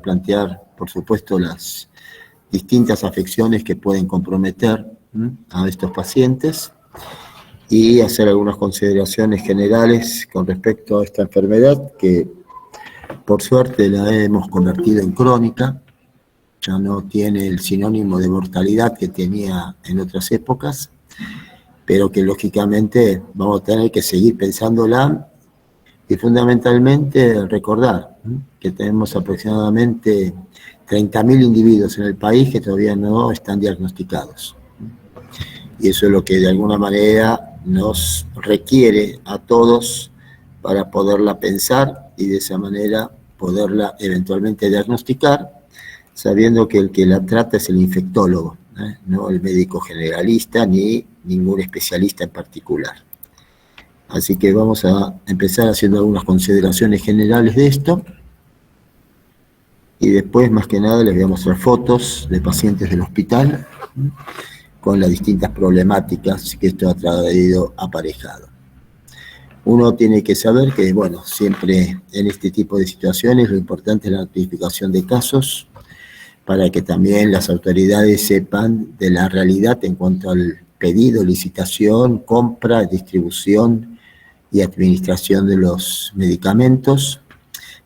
plantear, por supuesto, las distintas afecciones que pueden comprometer a estos pacientes y hacer algunas consideraciones generales con respecto a esta enfermedad que, por suerte, la hemos convertido en crónica. Ya no tiene el sinónimo de mortalidad que tenía en otras épocas, pero que lógicamente vamos a tener que seguir pensándola y fundamentalmente recordar que tenemos aproximadamente 30.000 individuos en el país que todavía no están diagnosticados. Y eso es lo que de alguna manera nos requiere a todos para poderla pensar y de esa manera poderla eventualmente diagnosticar, sabiendo que el que la trata es el infectólogo, no el médico generalista ni ningún especialista en particular. Así que vamos a empezar haciendo algunas consideraciones generales de esto y después, más que nada, les voy a mostrar fotos de pacientes del hospital con las distintas problemáticas que esto ha traído aparejado. Uno tiene que saber que, bueno, siempre en este tipo de situaciones lo importante es la notificación de casos para que también las autoridades sepan de la realidad en cuanto al pedido, licitación, compra, distribución y administración de los medicamentos.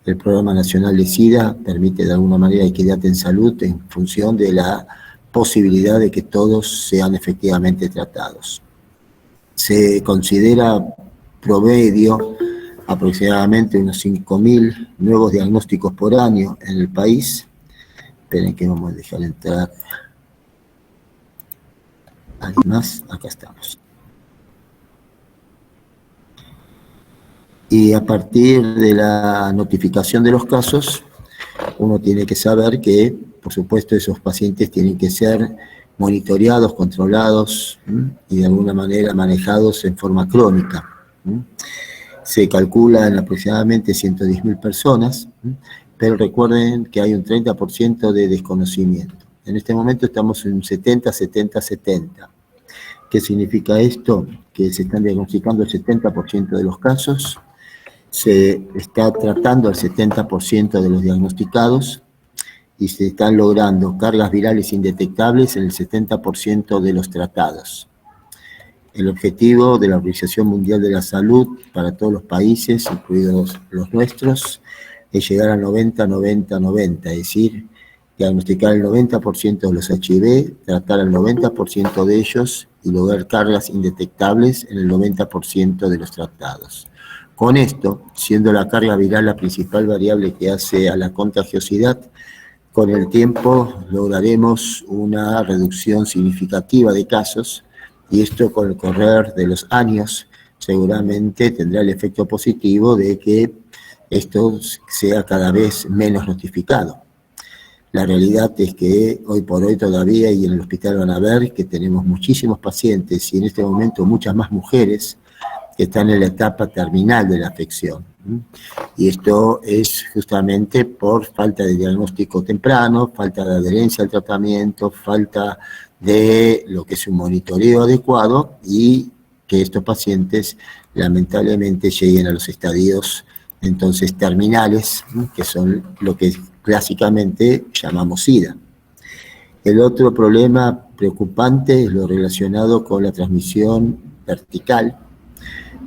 El Programa Nacional de SIDA permite de alguna manera equidad en salud en función de la posibilidad de que todos sean efectivamente tratados. Se considera promedio aproximadamente unos 5.000 nuevos diagnósticos por año en el país. Esperen que vamos a dejar entrar. ¿Alguien más? Acá estamos. Y a partir de la notificación de los casos, uno tiene que saber que, por supuesto, esos pacientes tienen que ser monitoreados, controlados y de alguna manera manejados en forma crónica. Se calcula en aproximadamente 110.000 personas, pero recuerden que hay un 30% de desconocimiento. En este momento estamos en 70. ¿Qué significa esto? Que se están diagnosticando el 70% de los casos, se está tratando al 70% de los diagnosticados y se están logrando cargas virales indetectables en el 70% de los tratados. El objetivo de la Organización Mundial de la Salud para todos los países, incluidos los nuestros, es llegar al 90-90-90, es decir, diagnosticar el 90% de los HIV, tratar al 90% de ellos y lograr cargas indetectables en el 90% de los tratados. Con esto, siendo la carga viral la principal variable que hace a la contagiosidad, con el tiempo lograremos una reducción significativa de casos y esto con el correr de los años seguramente tendrá el efecto positivo de que esto sea cada vez menos notificado. La realidad es que hoy por hoy todavía, y en el hospital van a ver que tenemos muchísimos pacientes y en este momento muchas más mujeres que están en la etapa terminal de la afección. Y esto es justamente por falta de diagnóstico temprano, falta de adherencia al tratamiento, falta de lo que es un monitoreo adecuado y que estos pacientes lamentablemente lleguen a los estadios entonces terminales, que son lo que clásicamente llamamos SIDA. El otro problema preocupante es lo relacionado con la transmisión vertical.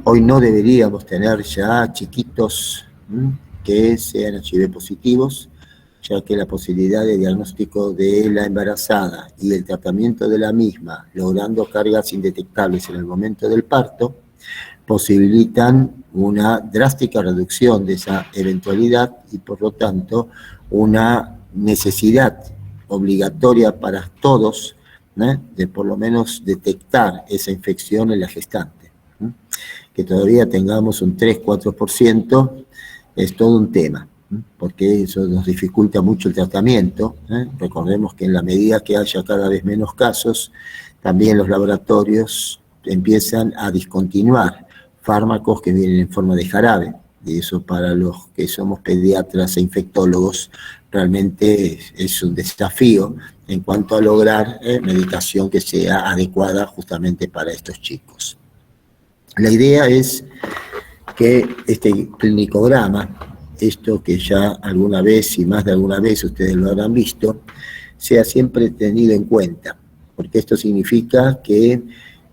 Hoy no deberíamos tener ya chiquitos que sean HIV positivos, ya que la posibilidad de diagnóstico de la embarazada y el tratamiento de la misma, logrando cargas indetectables en el momento del parto, posibilitan una drástica reducción de esa eventualidad y por lo tanto una necesidad obligatoria para todos de por lo menos detectar esa infección en la gestante. Que todavía tengamos un 3-4% es todo un tema, porque eso nos dificulta mucho el tratamiento. Recordemos que en la medida que haya cada vez menos casos, también los laboratorios empiezan a discontinuar fármacos que vienen en forma de jarabe, y eso para los que somos pediatras e infectólogos realmente es un desafío en cuanto a lograr medicación que sea adecuada justamente para estos chicos. La idea es que este clinicograma esto que ya alguna vez y más de alguna vez ustedes lo habrán visto, sea siempre tenido en cuenta, porque esto significa que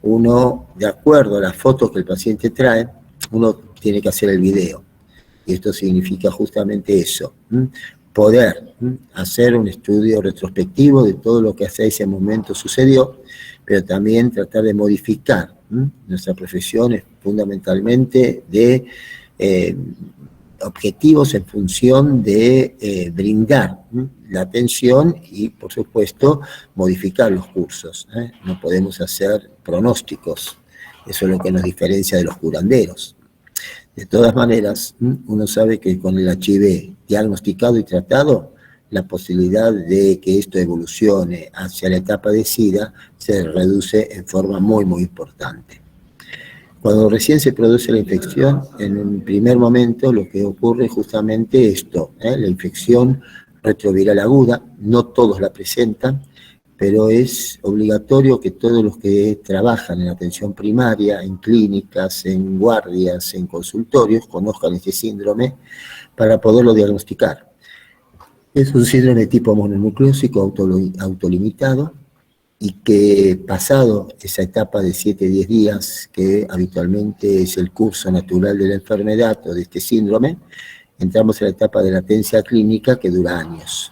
uno, de acuerdo a las fotos que el paciente trae, uno tiene que hacer el video. Y esto significa justamente eso, poder hacer un estudio retrospectivo de todo lo que hasta ese momento sucedió, pero también tratar de modificar. Nuestra profesión es fundamentalmente de objetivos en función de brindar la atención y, por supuesto, modificar los cursos. No podemos hacer pronósticos, eso es lo que nos diferencia de los curanderos. De todas maneras, uno sabe que con el HIV diagnosticado y tratado, la posibilidad de que esto evolucione hacia la etapa de SIDA se reduce en forma muy, muy importante. Cuando recién se produce la infección, en un primer momento lo que ocurre es justamente esto, la infección retroviral aguda, no todos la presentan, pero es obligatorio que todos los que trabajan en atención primaria, en clínicas, en guardias, en consultorios, conozcan este síndrome para poderlo diagnosticar. Es un síndrome tipo mononucleósico autolimitado y que pasado esa etapa de 7-10 días, que habitualmente es el curso natural de la enfermedad o de este síndrome, entramos en la etapa de latencia clínica que dura años.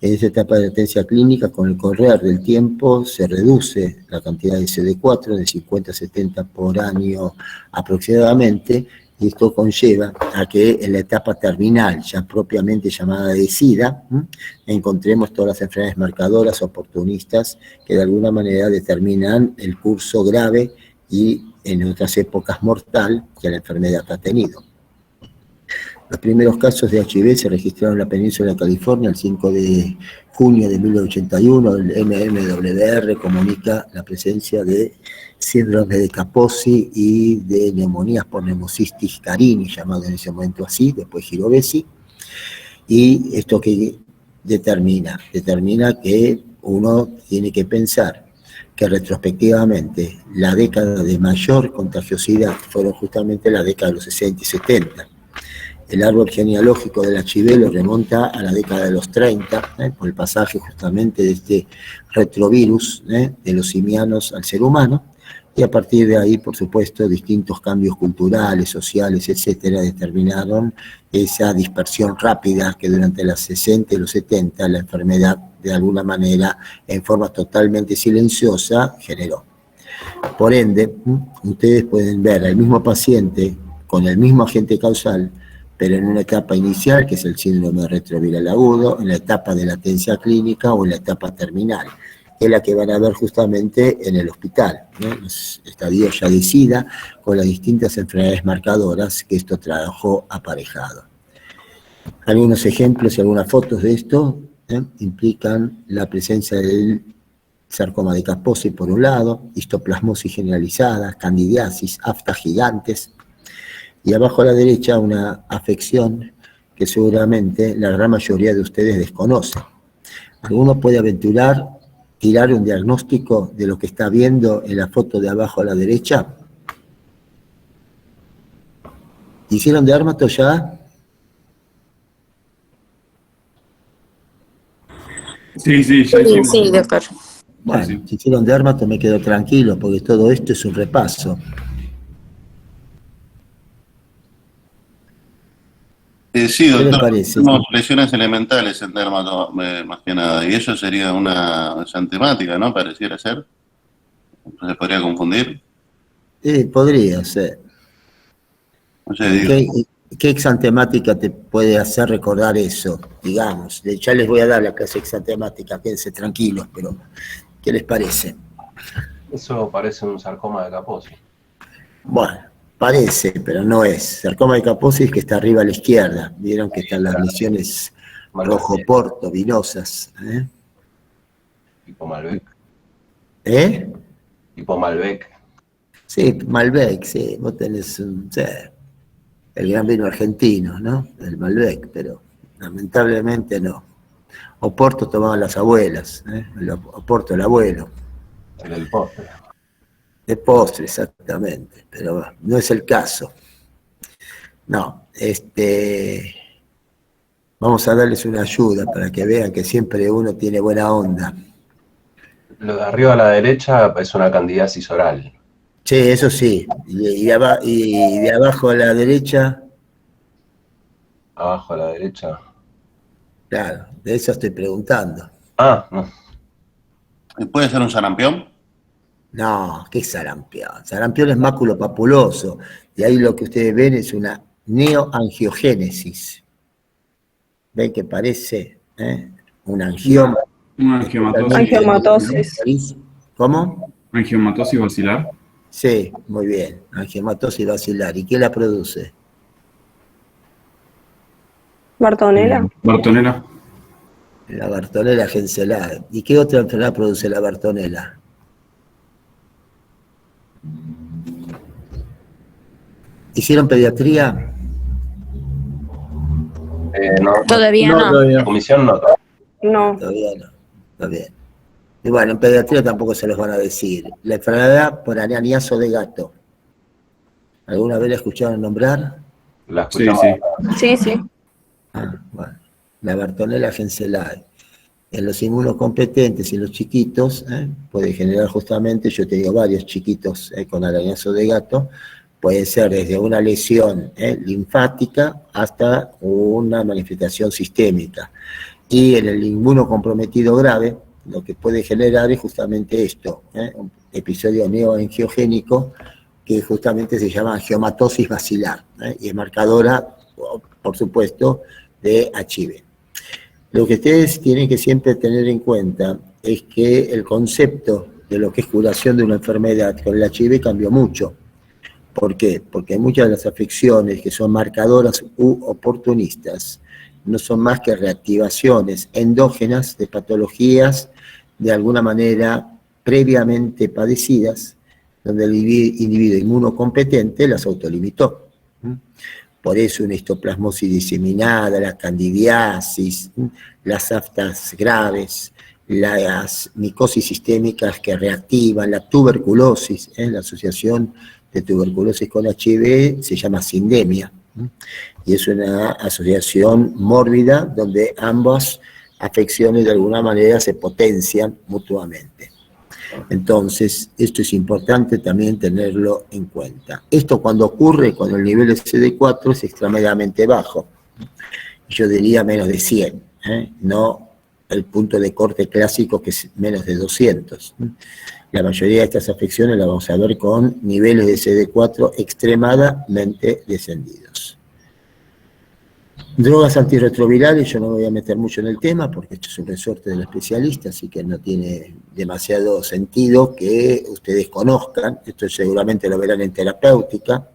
En esa etapa de latencia clínica, con el correr del tiempo, se reduce la cantidad de CD4 de 50 a 70 por año aproximadamente, y esto conlleva a que en la etapa terminal, ya propiamente llamada de SIDA, encontremos todas las enfermedades marcadoras oportunistas que de alguna manera determinan el curso grave y en otras épocas mortal que la enfermedad ha tenido. Los primeros casos de HIV se registraron en la península de California el 5 de junio de 1981. El MMWR comunica la presencia de síndrome de Kaposi y de neumonías por neumocistis carini, llamado en ese momento así, después Girovesi. Y esto que determina que uno tiene que pensar que retrospectivamente la década de mayor contagiosidad fueron justamente la década de los 60 y 70. El árbol genealógico del HIV lo remonta a la década de los 30, por el pasaje justamente de este retrovirus de los simianos al ser humano, y a partir de ahí, por supuesto, distintos cambios culturales, sociales, etcétera, determinaron esa dispersión rápida que durante los 60 y los 70 la enfermedad, de alguna manera, en forma totalmente silenciosa, generó. Por ende, ustedes pueden ver al mismo paciente con el mismo agente causal, pero en una etapa inicial, que es el síndrome retroviral agudo, en la etapa de latencia clínica o en la etapa terminal, que es la que van a ver justamente en el hospital, los estadios ya de SIDA, con las distintas enfermedades marcadoras que esto trajo aparejado. Algunos ejemplos y algunas fotos de esto implican la presencia del sarcoma de Kaposi por un lado, histoplasmosis generalizada, candidiasis, aftas gigantes, y abajo a la derecha una afección que seguramente la gran mayoría de ustedes desconocen. ¿Alguno puede aventurar, tirar un diagnóstico de lo que está viendo en la foto de abajo a la derecha? ¿Hicieron dermato ya? Sí, ya hicimos. Sí, doctor. Bueno, si hicieron dermato me quedo tranquilo, porque todo esto es un repaso. Sí, doctor, ¿Qué le parece? tenemos lesiones elementales en dermato, más que nada, y eso sería una exantemática, ¿no? Pareciera ser. ¿Se podría confundir? Podría ser. No sé, digo. ¿Qué exantemática te puede hacer recordar eso? Digamos, ya les voy a dar la clase exantemática, quédense tranquilos, pero ¿qué les parece? Eso parece un sarcoma de Kaposi. Bueno, parece, pero no es. Sarcoma de Kaposi es que está arriba a la izquierda. Vieron que están las lesiones rojo-porto, vinosas. Tipo Malbec. Tipo Malbec. Sí, Malbec, sí. Vos tenés el gran vino argentino, ¿no? El Malbec, pero lamentablemente no. Oporto tomaban las abuelas, el Oporto el abuelo. El del postre. De postre, exactamente, pero no es el caso. No, vamos a darles una ayuda para que vean que siempre uno tiene buena onda. Lo de arriba a la derecha es una candidiasis oral. Sí, eso sí. Y de abajo a la derecha, Abajo a la derecha. claro, de eso estoy preguntando. Ah, no. ¿Puede ser un sarampión? No, ¿qué sarampión? Sarampión es máculo papuloso. Y ahí lo que ustedes ven es una neoangiogénesis. ¿Ven que parece un angioma? Una angiomatosis. Angiomatosis. ¿Cómo? Angiomatosis basilar. Sí, muy bien. Angiomatosis basilar. ¿Y qué la produce? Bartonella. Bartonella. La Bartonella genselae. ¿Y qué otra enfermedad produce la Bartonella? ¿Hicieron pediatría? No. Todavía no. todavía. La comisión no. No. Todavía no. Está bien. Y bueno, en pediatría tampoco se los van a decir. La enfermedad por arañazo de gato. ¿Alguna vez la escucharon nombrar? La Sí, escuchamos. sí. Sí, sí. Ah, bueno. La Bartonella genselae. En los inmunocompetentes y en los chiquitos, puede generar justamente, yo te digo, varios chiquitos con arañazo de gato, puede ser desde una lesión linfática hasta una manifestación sistémica. Y en el inmunocomprometido grave, lo que puede generar es justamente esto, un episodio neoangiogénico que justamente se llama angiomatosis basilar, y es marcadora, por supuesto, de HIV. Lo que ustedes tienen que siempre tener en cuenta es que el concepto de lo que es curación de una enfermedad con el HIV cambió mucho. ¿Por qué? Porque muchas de las afecciones que son marcadoras u oportunistas no son más que reactivaciones endógenas de patologías de alguna manera previamente padecidas, donde el individuo inmunocompetente las autolimitó. Por eso una histoplasmosis diseminada, la candidiasis, las aftas graves, las micosis sistémicas que reactivan, la tuberculosis, la asociación de tuberculosis con HIV se llama sindemia, y es una asociación mórbida donde ambas afecciones de alguna manera se potencian mutuamente. Entonces, esto es importante también tenerlo en cuenta. Esto cuando ocurre, cuando el nivel de CD4 es extremadamente bajo, yo diría menos de 100, no el punto de corte clásico que es menos de 200. La mayoría de estas afecciones las vamos a ver con niveles de CD4 extremadamente descendidos. Drogas antirretrovirales, yo no me voy a meter mucho en el tema porque esto es un resorte del especialista, así que no tiene demasiado sentido que ustedes conozcan. Esto seguramente lo verán en terapéutica,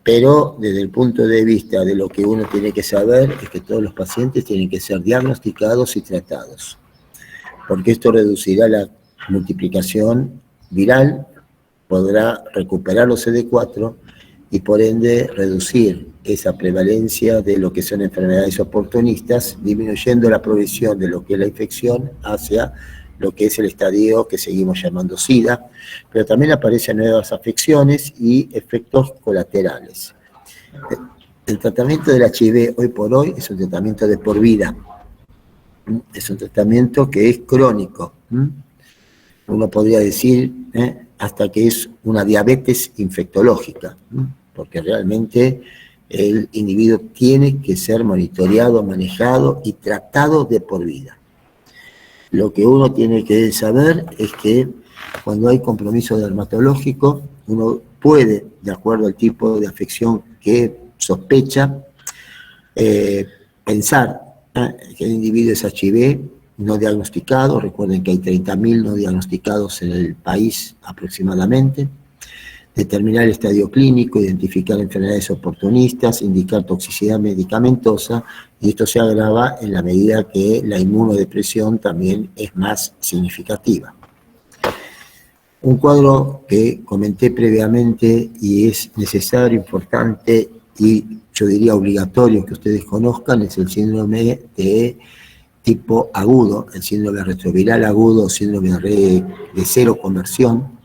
pero desde el punto de vista de lo que uno tiene que saber es que todos los pacientes tienen que ser diagnosticados y tratados, porque esto reducirá la multiplicación viral, podrá recuperar los CD4 y por ende reducir esa prevalencia de lo que son enfermedades oportunistas, disminuyendo la progresión de lo que es la infección hacia lo que es el estadio que seguimos llamando SIDA, pero también aparecen nuevas afecciones y efectos colaterales. El tratamiento del HIV hoy por hoy es un tratamiento de por vida, es un tratamiento que es crónico, uno podría decir hasta que es una diabetes infectológica, porque realmente el individuo tiene que ser monitoreado, manejado y tratado de por vida. Lo que uno tiene que saber es que cuando hay compromiso dermatológico, uno puede, de acuerdo al tipo de afección que sospecha, pensar que el individuo es HIV no diagnosticado. Recuerden que hay 30.000 no diagnosticados en el país aproximadamente. Determinar el estadio clínico, identificar enfermedades oportunistas, indicar toxicidad medicamentosa, y esto se agrava en la medida que la inmunodepresión también es más significativa. Un cuadro que comenté previamente y es necesario, importante y yo diría obligatorio que ustedes conozcan es el síndrome de tipo agudo, el síndrome retroviral agudo o síndrome de cero conversión,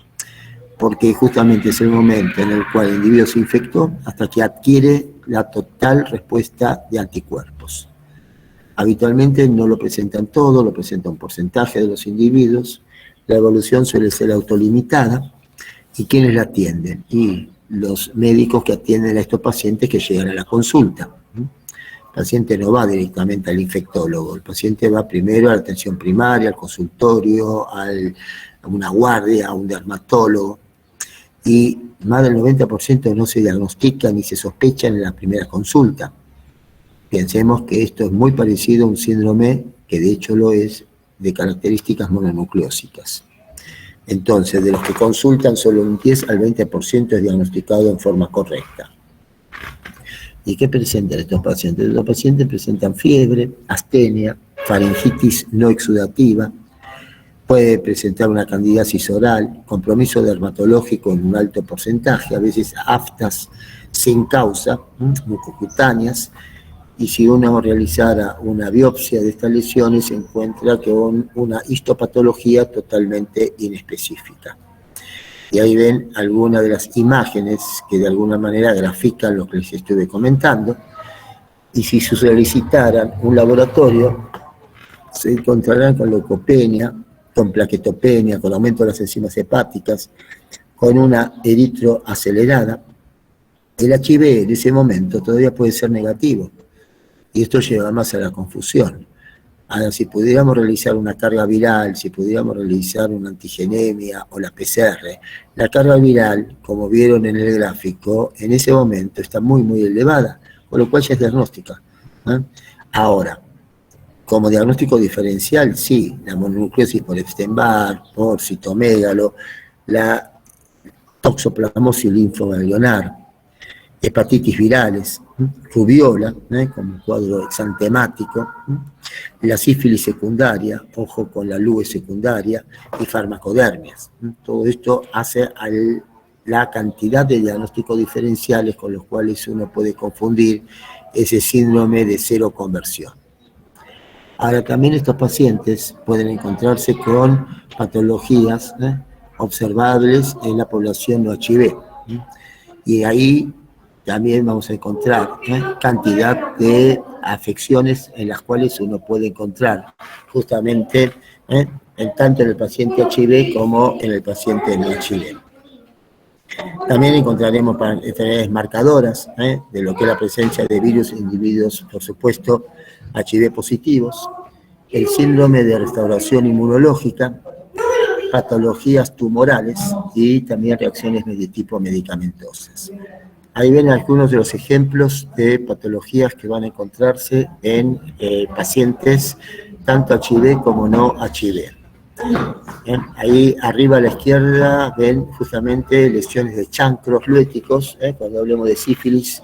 porque justamente es el momento en el cual el individuo se infectó hasta que adquiere la total respuesta de anticuerpos. Habitualmente no lo presentan todo, lo presenta un porcentaje de los individuos. La evolución suele ser autolimitada. ¿Y quiénes la atienden? Y los médicos que atienden a estos pacientes que llegan a la consulta. El paciente no va directamente al infectólogo, el paciente va primero a la atención primaria, al consultorio, a una guardia, a un dermatólogo. Y más del 90% no se diagnostica ni se sospecha en la primera consulta. Pensemos que esto es muy parecido a un síndrome, que de hecho lo es, de características mononucleósicas. Entonces, de los que consultan, solo un 10 al 20% es diagnosticado en forma correcta. ¿Y qué presentan estos pacientes? Los pacientes presentan fiebre, astenia, faringitis no exudativa, puede presentar una candidiasis oral, compromiso dermatológico en un alto porcentaje, a veces aftas sin causa, mucocutáneas, y si uno realizara una biopsia de estas lesiones, se encuentra con una histopatología totalmente inespecífica. Y ahí ven algunas de las imágenes que de alguna manera grafican lo que les estuve comentando. Y si se solicitaran un laboratorio, se encontrarán con leucopenia, con plaquetopenia, con aumento de las enzimas hepáticas, con una eritro acelerada. El HIV en ese momento todavía puede ser negativo. Y esto lleva más a la confusión. Ahora, si pudiéramos realizar una carga viral, si pudiéramos realizar una antigenemia o la PCR, la carga viral, como vieron en el gráfico, en ese momento está muy, muy elevada, con lo cual ya es diagnóstica. Ahora, como diagnóstico diferencial, sí, la mononucleosis por Epstein-Barr, por citomégalo, la toxoplasmosis linfoganglionar, hepatitis virales, rubiola, como cuadro exantemático, la sífilis secundaria, ojo con la LUE secundaria, y farmacodermias. Todo esto hace la cantidad de diagnósticos diferenciales con los cuales uno puede confundir ese síndrome de cero conversión. Ahora, también estos pacientes pueden encontrarse con patologías observables en la población no HIV. Y ahí también vamos a encontrar cantidad de afecciones en las cuales uno puede encontrar justamente tanto en el paciente HIV como en el paciente no HIV. También encontraremos enfermedades marcadoras de lo que es la presencia de virus en individuos, por supuesto, HIV positivos, el síndrome de restauración inmunológica, patologías tumorales y también reacciones de tipo medicamentosas. Ahí ven algunos de los ejemplos de patologías que van a encontrarse en pacientes tanto HIV como no HIV. Ahí arriba a la izquierda ven justamente lesiones de chancros luéticos, cuando hablemos de sífilis,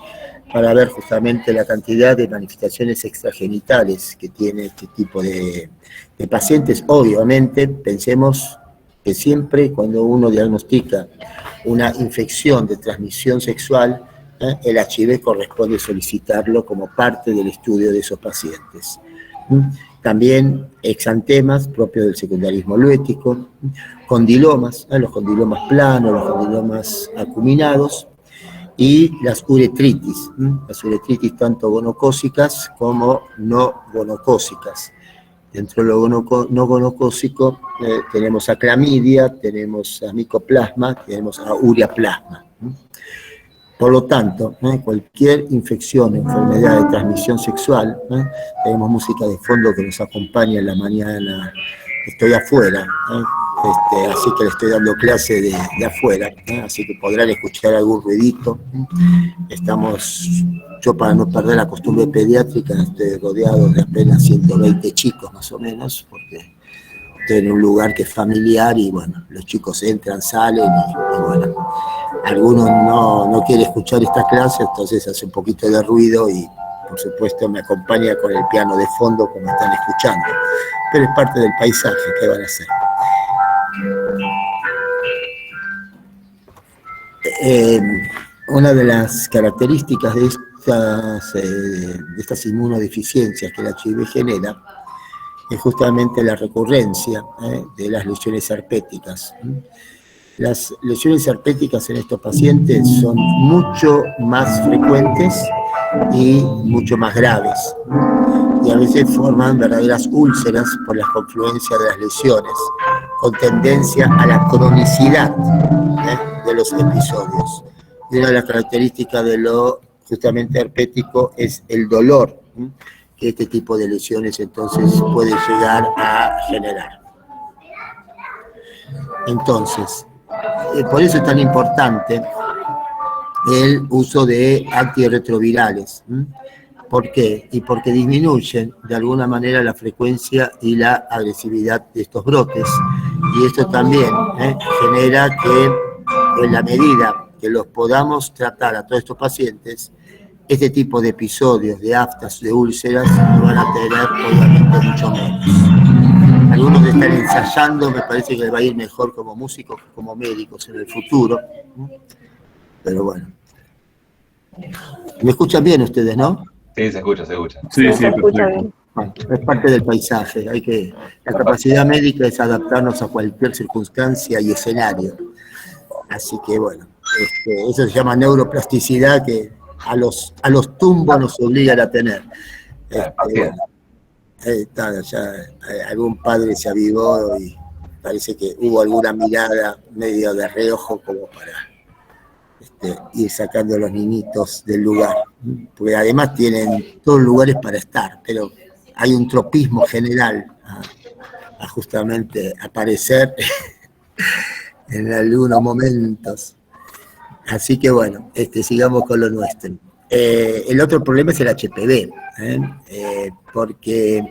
para ver justamente la cantidad de manifestaciones extragenitales que tiene este tipo de pacientes. Obviamente, pensemos que siempre cuando uno diagnostica una infección de transmisión sexual, el HIV corresponde solicitarlo como parte del estudio de esos pacientes. También exantemas propios del secundarismo luético, condilomas, los condilomas planos, los condilomas acuminados, y las uretritis tanto gonocócicas como no gonocócicas. Dentro de lo no gonocócico tenemos a clamidia, tenemos a micoplasma, tenemos a ureaplasma. Por lo tanto, cualquier infección, enfermedad de transmisión sexual, tenemos música de fondo que nos acompaña en la mañana, estoy afuera, así que le estoy dando clase de afuera, así que podrán escuchar algún ruidito. Yo para no perder la costumbre pediátrica, estoy rodeado de apenas 120 chicos más o menos, porque estoy en un lugar que es familiar y bueno, los chicos entran, salen y bueno, algunos no quieren escuchar esta clase, entonces hace un poquito de ruido y por supuesto me acompaña con el piano de fondo como están escuchando, pero es parte del paisaje que van a hacer. Una de las características de estas inmunodeficiencias que la HIV genera es justamente la recurrencia de las lesiones herpéticas. Las lesiones herpéticas en estos pacientes son mucho más frecuentes y mucho más graves. Y a veces forman verdaderas úlceras por la confluencia de las lesiones, con tendencia a la cronicidad de los episodios. Y una de las características de lo justamente herpético es el dolor que este tipo de lesiones entonces puede llegar a generar. Entonces, por eso es tan importante el uso de antirretrovirales. ¿Por qué? Y porque disminuyen de alguna manera la frecuencia y la agresividad de estos brotes. Y esto también genera que en la medida que los podamos tratar a todos estos pacientes, este tipo de episodios de aftas, de úlceras, lo van a tener obviamente mucho menos. Algunos están ensayando, me parece que les va a ir mejor como músicos que como médicos en el futuro. Pero bueno. ¿Me escuchan bien ustedes, no? Sí, se escucha, se escucha. Sí, Se escucha bien. Bueno, es parte del paisaje. La capacidad médica es adaptarnos a cualquier circunstancia y escenario. Así que bueno, eso se llama neuroplasticidad, que a los tumbos nos obligan a tener. Bueno, ya algún padre se avivó y parece que hubo alguna mirada medio de reojo como para ir sacando a los niñitos del lugar, porque además tienen todos lugares para estar, pero hay un tropismo general a justamente aparecer en algunos momentos. Así que bueno, sigamos con lo nuestro. El otro problema es el HPV, porque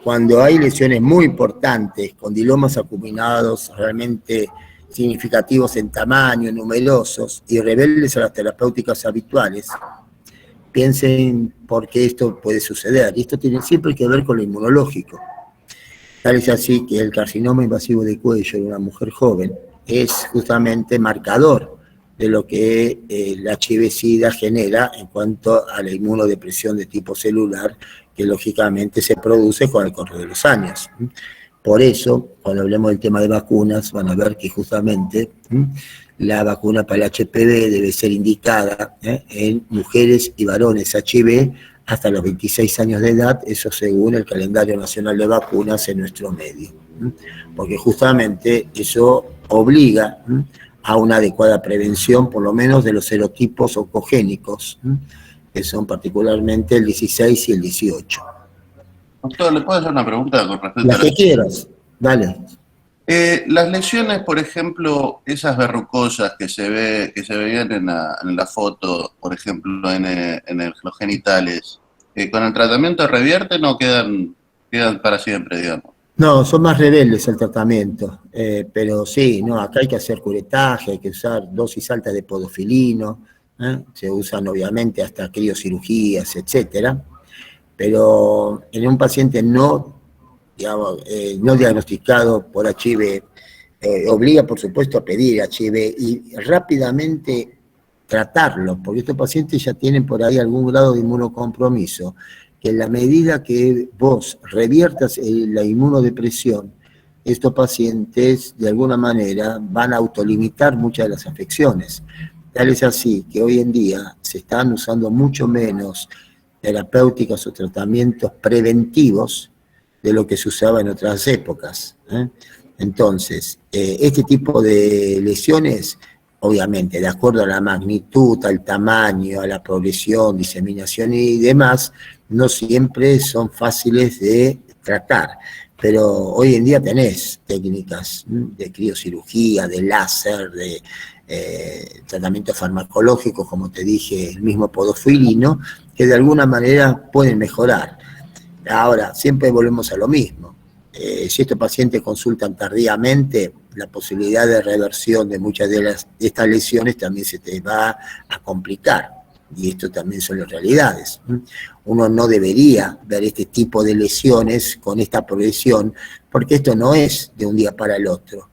cuando hay lesiones muy importantes, con dilomas acuminados realmente significativos en tamaño, numerosos y rebeldes a las terapéuticas habituales, piensen por qué esto puede suceder. Y esto tiene siempre que ver con lo inmunológico. Tal es así que el carcinoma invasivo de cuello de una mujer joven es justamente marcador de lo que el HIV-Sida genera en cuanto a la inmunodepresión de tipo celular, que lógicamente se produce con el correr de los años. Por eso, cuando hablemos del tema de vacunas, van a ver que justamente la vacuna para el HPV debe ser indicada en mujeres y varones HIV hasta los 26 años de edad, eso según el calendario nacional de vacunas en nuestro medio. Porque justamente eso obliga a una adecuada prevención, por lo menos de los serotipos oncogénicos, que son particularmente el 16 y el 18. Doctor, ¿le puedo hacer una pregunta con respecto La a que quieras, dale. las lesiones, por ejemplo, esas verrucosas que se veían en la foto, por ejemplo, en los genitales, ¿con el tratamiento revierten o quedan para siempre, digamos? No, son más rebeldes el tratamiento, pero sí, no, acá hay que hacer curetaje, hay que usar dosis altas de podofilino, se usan obviamente hasta criocirugías, etcétera, pero en un paciente no diagnosticado por HIV, obliga por supuesto a pedir HIV y rápidamente tratarlo, porque estos pacientes ya tienen por ahí algún grado de inmunocompromiso, que en la medida que vos reviertas la inmunodepresión, estos pacientes de alguna manera van a autolimitar muchas de las afecciones. Tal es así que hoy en día se están usando mucho menos terapéuticas o tratamientos preventivos de lo que se usaba en otras épocas. Entonces, este tipo de lesiones, obviamente, de acuerdo a la magnitud, al tamaño, a la progresión, diseminación y demás, no siempre son fáciles de tratar, pero hoy en día tenés técnicas de criocirugía, de láser, de tratamiento farmacológico, como te dije, el mismo podofilino, que de alguna manera pueden mejorar. Ahora, siempre volvemos a lo mismo. Si estos pacientes consultan tardíamente, la posibilidad de reversión de muchas de estas lesiones también se te va a complicar. Y esto también son las realidades. Uno no debería ver este tipo de lesiones con esta progresión, porque esto no es de un día para el otro.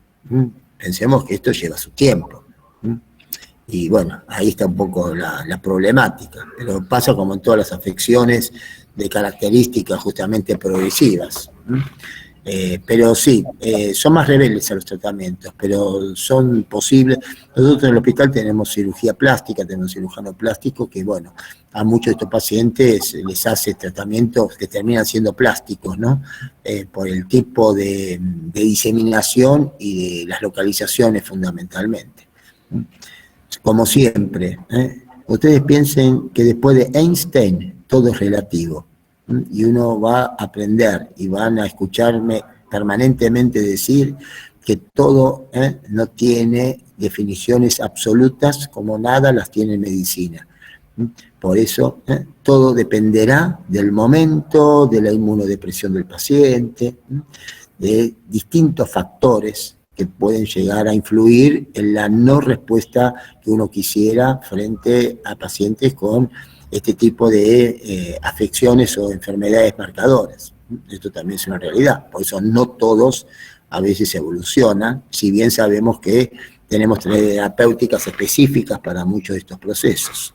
Pensemos que esto lleva su tiempo. Y bueno, ahí está un poco la problemática. Pero pasa como en todas las afecciones de características justamente progresivas. Pero sí, son más rebeldes a los tratamientos, pero son posibles. Nosotros en el hospital tenemos cirugía plástica, tenemos cirujano plástico que, bueno, a muchos de estos pacientes les hace tratamientos que terminan siendo plásticos, ¿no? Por el tipo de diseminación y de las localizaciones fundamentalmente. Como siempre, ustedes piensen que después de Einstein todo es relativo. Y uno va a aprender y van a escucharme permanentemente decir que todo no tiene definiciones absolutas, como nada las tiene medicina. Por eso todo dependerá del momento, de la inmunodepresión del paciente, de distintos factores que pueden llegar a influir en la no respuesta que uno quisiera frente a pacientes con este tipo de afecciones o enfermedades marcadoras. Esto también es una realidad, por eso no todos a veces evolucionan, si bien sabemos que tenemos terapéuticas específicas para muchos de estos procesos.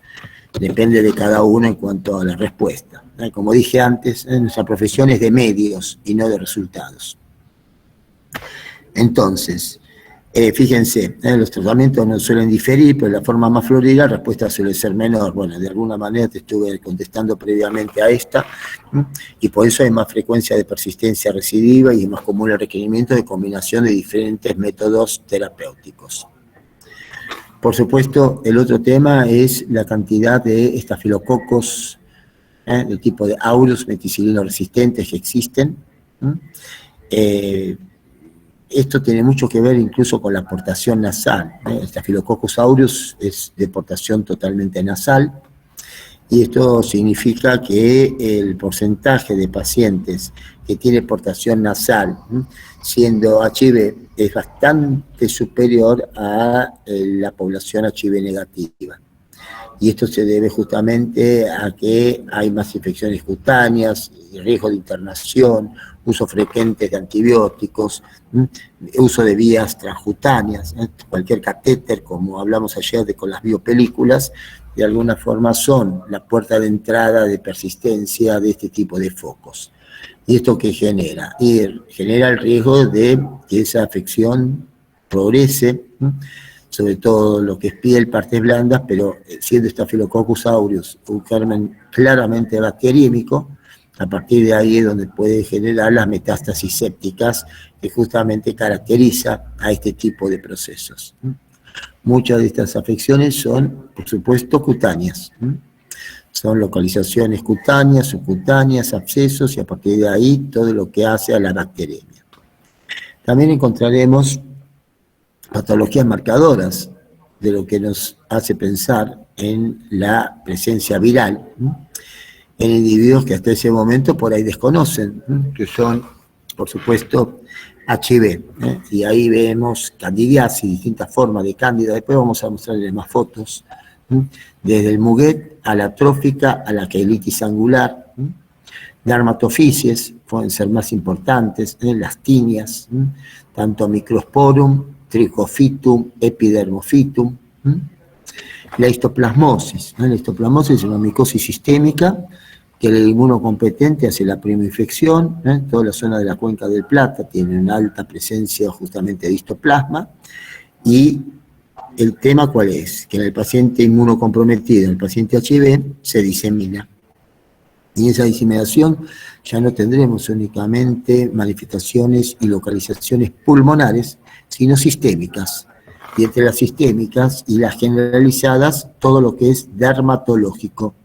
Depende de cada uno en cuanto a la respuesta. Como dije antes, nuestra profesión es de medios y no de resultados. Entonces, fíjense, los tratamientos no suelen diferir, pero la forma más florida la respuesta suele ser menor. Bueno, de alguna manera te estuve contestando previamente a esta, y por eso hay más frecuencia de persistencia recidiva y es más común el requerimiento de combinación de diferentes métodos terapéuticos. Por supuesto, el otro tema es la cantidad de estafilococos del tipo de aureus meticilino resistentes que existen. Esto tiene mucho que ver incluso con la portación nasal. El Staphylococcus aureus es de portación totalmente nasal, y esto significa que el porcentaje de pacientes que tiene portación nasal, siendo HIV, es bastante superior a la población HIV negativa. Y esto se debe justamente a que hay más infecciones cutáneas, riesgo de internación, uso frecuente de antibióticos, uso de vías transcutáneas, cualquier catéter, como hablamos ayer con las biopelículas, de alguna forma son la puerta de entrada de persistencia de este tipo de focos. ¿Y esto qué genera? Genera el riesgo de que esa afección progrese, sobre todo lo que es piel, partes blandas, pero siendo Staphylococcus aureus un germen claramente bacteriémico, a partir de ahí es donde puede generar las metástasis sépticas que justamente caracteriza a este tipo de procesos. Muchas de estas afecciones son, por supuesto, cutáneas. Son localizaciones cutáneas, subcutáneas, abscesos, y a partir de ahí todo lo que hace a la bacteremia. También encontraremos patologías marcadoras de lo que nos hace pensar en la presencia viral en individuos que hasta ese momento por ahí desconocen, que son, por supuesto, HIV. Y ahí vemos candidiasis, distintas formas de cándida. Después vamos a mostrarles más fotos, desde el muguet a la trófica, a la quelitis angular, dermatoficies, pueden ser más importantes, las tinias, tanto microsporum, trichophytum, epidermophytum, la histoplasmosis. La histoplasmosis es una micosis sistémica que el inmunocompetente hace la primoinfección. Toda la zona de la cuenca del Plata tiene una alta presencia justamente de histoplasma, y el tema ¿cuál es? Que en el paciente inmunocomprometido, en el paciente HIV, se disemina. Y en esa diseminación ya no tendremos únicamente manifestaciones y localizaciones pulmonares, sino sistémicas. Y entre las sistémicas y las generalizadas, todo lo que es dermatológico.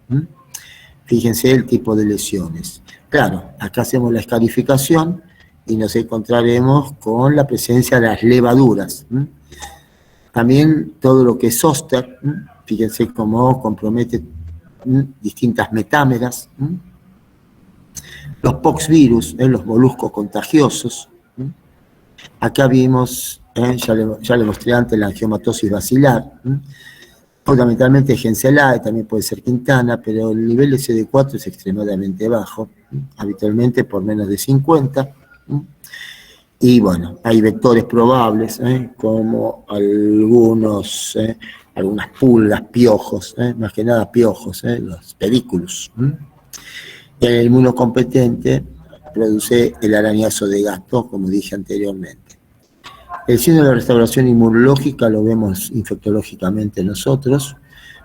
Fíjense el tipo de lesiones. Claro, acá hacemos la escarificación y nos encontraremos con la presencia de las levaduras. También todo lo que es zóster, fíjense cómo compromete distintas metámeras. Los poxvirus, los moluscos contagiosos. Acá vimos, ya le mostré antes, la angiomatosis basilar. Fundamentalmente Genselae, también puede ser Quintana, pero el nivel de CD4 es extremadamente bajo, habitualmente por menos de 50. Y bueno, hay vectores probables, como algunas pulgas, piojos, más que nada piojos, los pedículos. El inmunocompetente produce el arañazo de gato, como dije anteriormente. El signo de la restauración inmunológica lo vemos infectológicamente nosotros.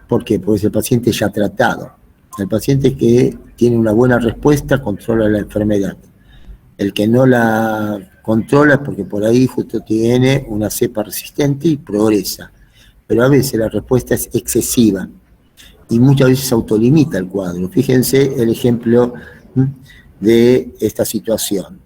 ¿Por qué? Porque es el paciente ya tratado. El paciente que tiene una buena respuesta controla la enfermedad. El que no la controla es porque por ahí justo tiene una cepa resistente y progresa. Pero a veces la respuesta es excesiva y muchas veces autolimita el cuadro. Fíjense el ejemplo de esta situación.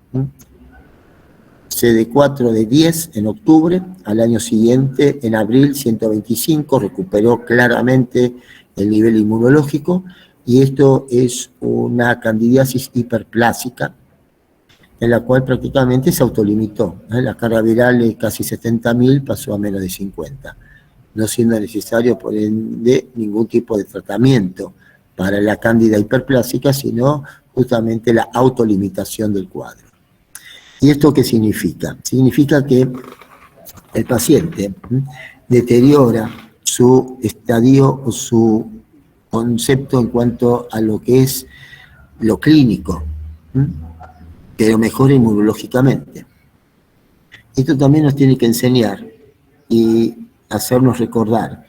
CD4 de 10 en octubre, al año siguiente, en abril, 125, recuperó claramente el nivel inmunológico, y esto es una candidiasis hiperplásica, en la cual prácticamente se autolimitó. La carga viral de casi 70.000 pasó a menos de 50, no siendo necesario, por ende, ningún tipo de tratamiento para la cándida hiperplásica, sino justamente la autolimitación del cuadro. ¿Y esto qué significa? Significa que el paciente deteriora su estadio o su concepto en cuanto a lo que es lo clínico, pero mejora inmunológicamente. Esto también nos tiene que enseñar y hacernos recordar,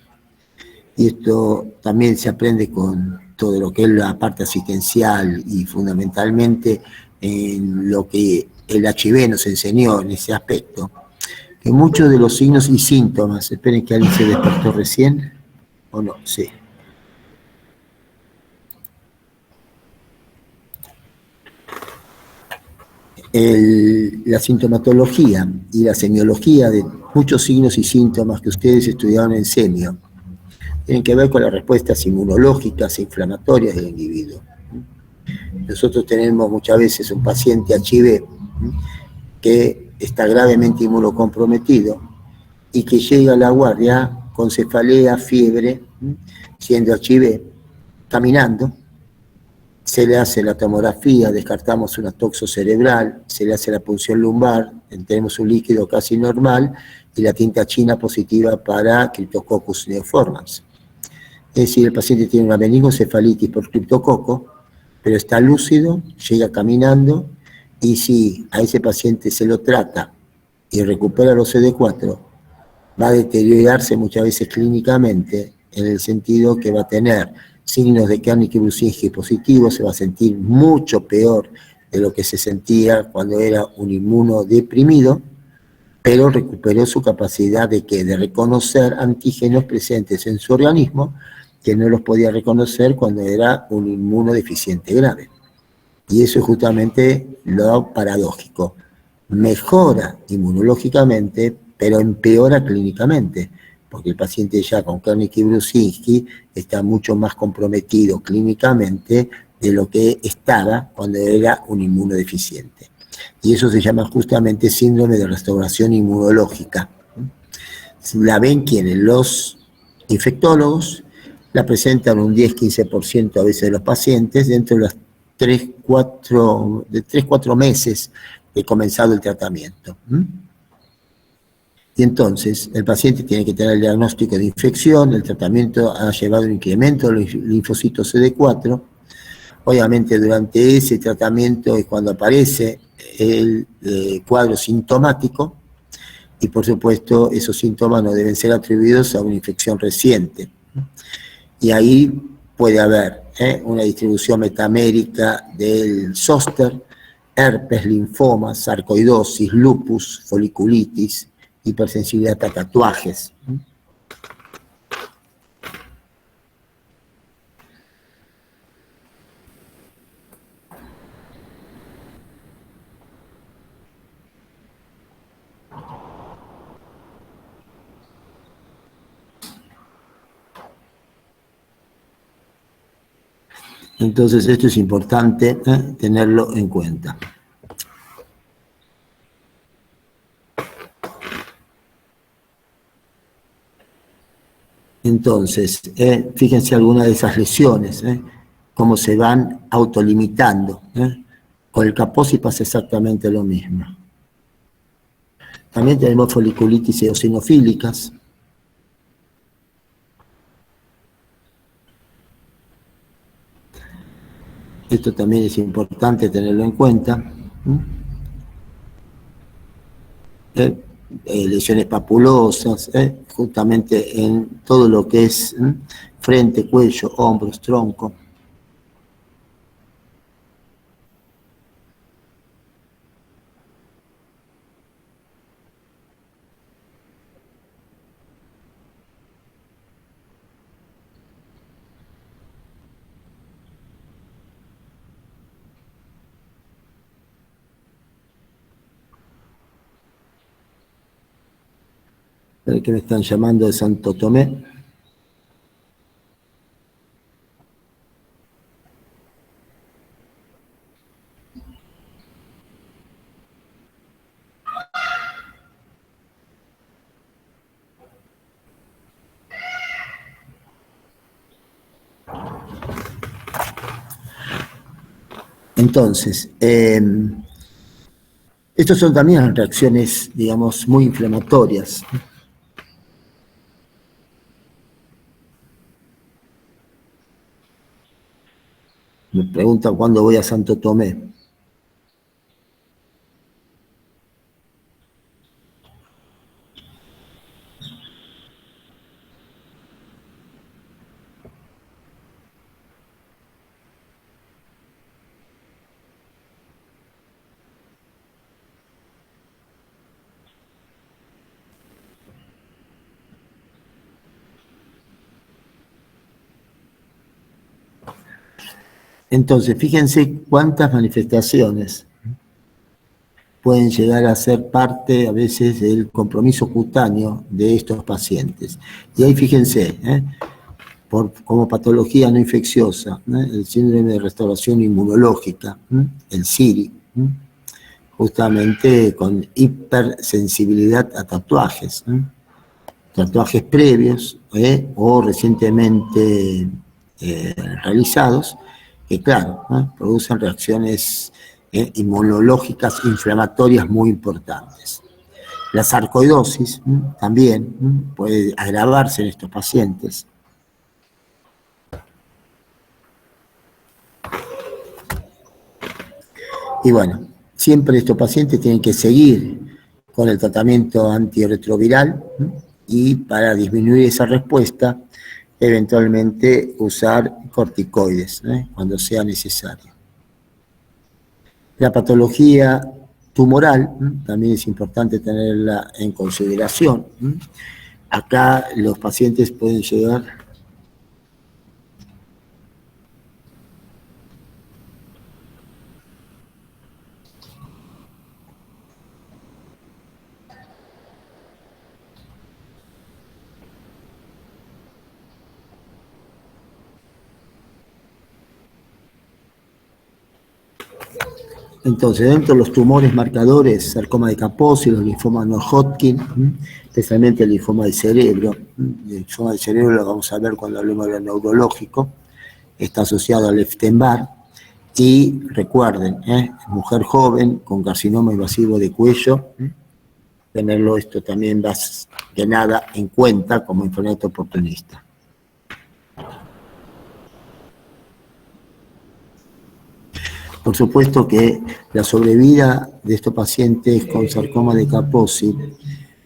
y esto también se aprende con todo lo que es la parte asistencial y fundamentalmente en lo que el HIV nos enseñó en ese aspecto, que muchos de los signos y síntomas, esperen que alguien se despertó recién, ¿o no? Sí. La sintomatología y la semiología de muchos signos y síntomas que ustedes estudiaron en semio tienen que ver con las respuestas inmunológicas e inflamatorias del individuo. Nosotros tenemos muchas veces un paciente HIV que está gravemente inmunocomprometido y que llega a la guardia con cefalea, fiebre, siendo HIV, caminando. Se le hace la tomografía, descartamos una toxo cerebral, se le hace la punción lumbar, tenemos un líquido casi normal y la tinta china positiva para Cryptococcus neoformans. Es decir, el paciente tiene una meningocefalitis por criptococo, pero está lúcido, llega caminando, y si a ese paciente se lo trata y recupera los CD4, va a deteriorarse muchas veces clínicamente, en el sentido que va a tener signos de Kernigke-Brusinski positivos, se va a sentir mucho peor de lo que se sentía cuando era un inmunodeprimido, pero recuperó su capacidad de reconocer antígenos presentes en su organismo, que no los podía reconocer cuando era un inmunodeficiente grave. Y eso es justamente lo paradójico. Mejora inmunológicamente, pero empeora clínicamente, porque el paciente ya con Kernigke-Brusinski está mucho más comprometido clínicamente de lo que estaba cuando era un inmunodeficiente. Y eso se llama justamente síndrome de restauración inmunológica. La ven quienes, los infectólogos, la presentan un 10-15% a veces de los pacientes dentro de los 3-4 meses de comenzado el tratamiento. Y entonces el paciente tiene que tener el diagnóstico de infección, el tratamiento ha llevado un incremento de los linfocitos CD4. Obviamente durante ese tratamiento es cuando aparece el cuadro sintomático, y por supuesto esos síntomas no deben ser atribuidos a una infección reciente. Y ahí puede haber una distribución metamérica del zóster, herpes, linfoma, sarcoidosis, lupus, foliculitis, hipersensibilidad a tatuajes. Entonces esto es importante tenerlo en cuenta. Entonces, fíjense algunas de esas lesiones, cómo se van autolimitando. Con el Kaposi pasa exactamente lo mismo. También tenemos foliculitis eosinofílicas. Esto también es importante tenerlo en cuenta. lesiones papulosas, justamente en todo lo que es frente, cuello, hombros, tronco. Que me están llamando de Santo Tomé. Entonces, estos son también reacciones, digamos, muy inflamatorias. Me preguntan cuándo voy a Santo Tomé. Entonces, fíjense cuántas manifestaciones pueden llegar a ser parte, a veces, del compromiso cutáneo de estos pacientes. Y ahí fíjense, como patología no infecciosa, el síndrome de restauración inmunológica, el SIRI, justamente con hipersensibilidad a tatuajes, tatuajes previos o recientemente realizados, que claro, producen reacciones inmunológicas inflamatorias muy importantes. La sarcoidosis también puede agravarse en estos pacientes. Y bueno, siempre estos pacientes tienen que seguir con el tratamiento antirretroviral y para disminuir esa respuesta, eventualmente usar corticoides cuando sea necesario. La patología tumoral también es importante tenerla en consideración. Acá los pacientes pueden llegar Entonces, dentro de los tumores marcadores, sarcoma de Kaposi, los linfomas no-Hodgkin, especialmente el linfoma del cerebro. El linfoma del cerebro lo vamos a ver cuando hablemos de lo neurológico, está asociado al Epstein-Barr. Y recuerden, mujer joven con carcinoma invasivo de cuello, tenerlo esto también más que nada en cuenta como enfermedad oportunista. Por supuesto que la sobrevida de estos pacientes con sarcoma de Kaposi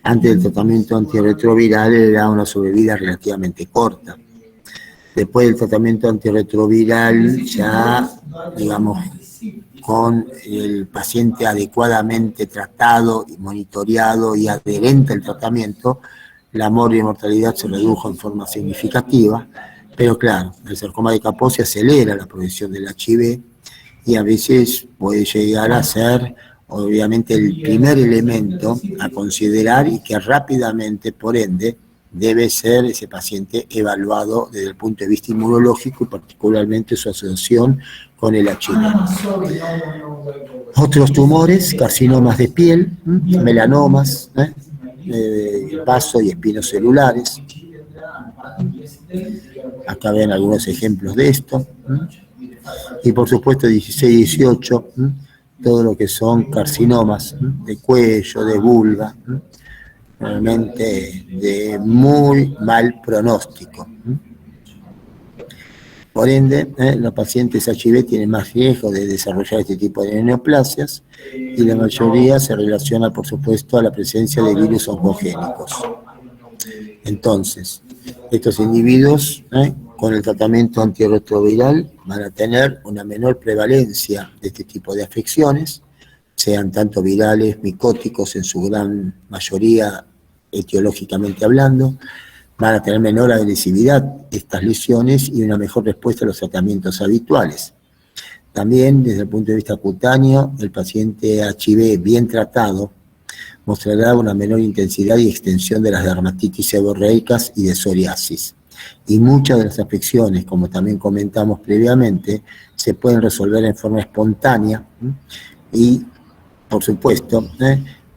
antes del tratamiento antirretroviral era una sobrevida relativamente corta. Después del tratamiento antirretroviral, ya, digamos, con el paciente adecuadamente tratado y monitoreado y adherente al tratamiento, la mortalidad se redujo en forma significativa, pero claro, el sarcoma de Kaposi acelera la progresión del HIV y a veces puede llegar a ser, obviamente, el primer elemento a considerar y que rápidamente, por ende, debe ser ese paciente evaluado desde el punto de vista inmunológico y particularmente su asociación con el HIV. Otros tumores, carcinomas de piel, melanomas, vaso y espinos celulares. Acá ven algunos ejemplos de esto. Y por supuesto 16-18, todo lo que son carcinomas de cuello, de vulva, realmente de muy mal pronóstico. Por ende, los pacientes HIV tienen más riesgo de desarrollar este tipo de neoplasias y la mayoría se relaciona, por supuesto, a la presencia de virus oncogénicos. Entonces, estos individuos con el tratamiento antirretroviral van a tener una menor prevalencia de este tipo de afecciones, sean tanto virales, micóticos en su gran mayoría etiológicamente hablando, van a tener menor agresividad estas lesiones y una mejor respuesta a los tratamientos habituales. También, desde el punto de vista cutáneo, el paciente HIV bien tratado mostrará una menor intensidad y extensión de las dermatitis seborreicas y de psoriasis. Y muchas de las afecciones, como también comentamos previamente, se pueden resolver en forma espontánea y, por supuesto,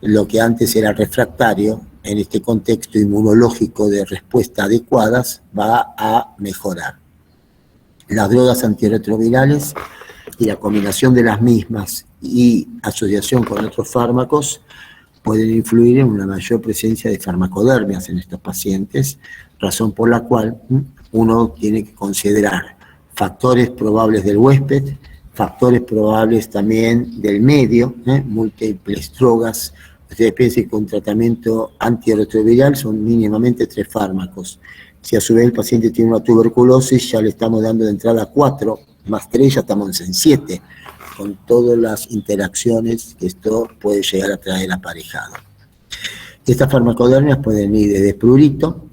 lo que antes era refractario, en este contexto inmunológico de respuesta adecuadas, va a mejorar. Las drogas antirretrovirales y la combinación de las mismas y asociación con otros fármacos pueden influir en una mayor presencia de farmacodermias en estos pacientes, razón por la cual uno tiene que considerar factores probables del huésped, factores probables también del medio, múltiples drogas. Ustedes piensen que un tratamiento antirretroviral son mínimamente 3 fármacos. Si a su vez el paciente tiene una tuberculosis, ya le estamos dando de entrada 4, más 3, ya estamos en 7, con todas las interacciones que esto puede llegar a traer aparejado. Estas farmacodermias pueden ir desde prurito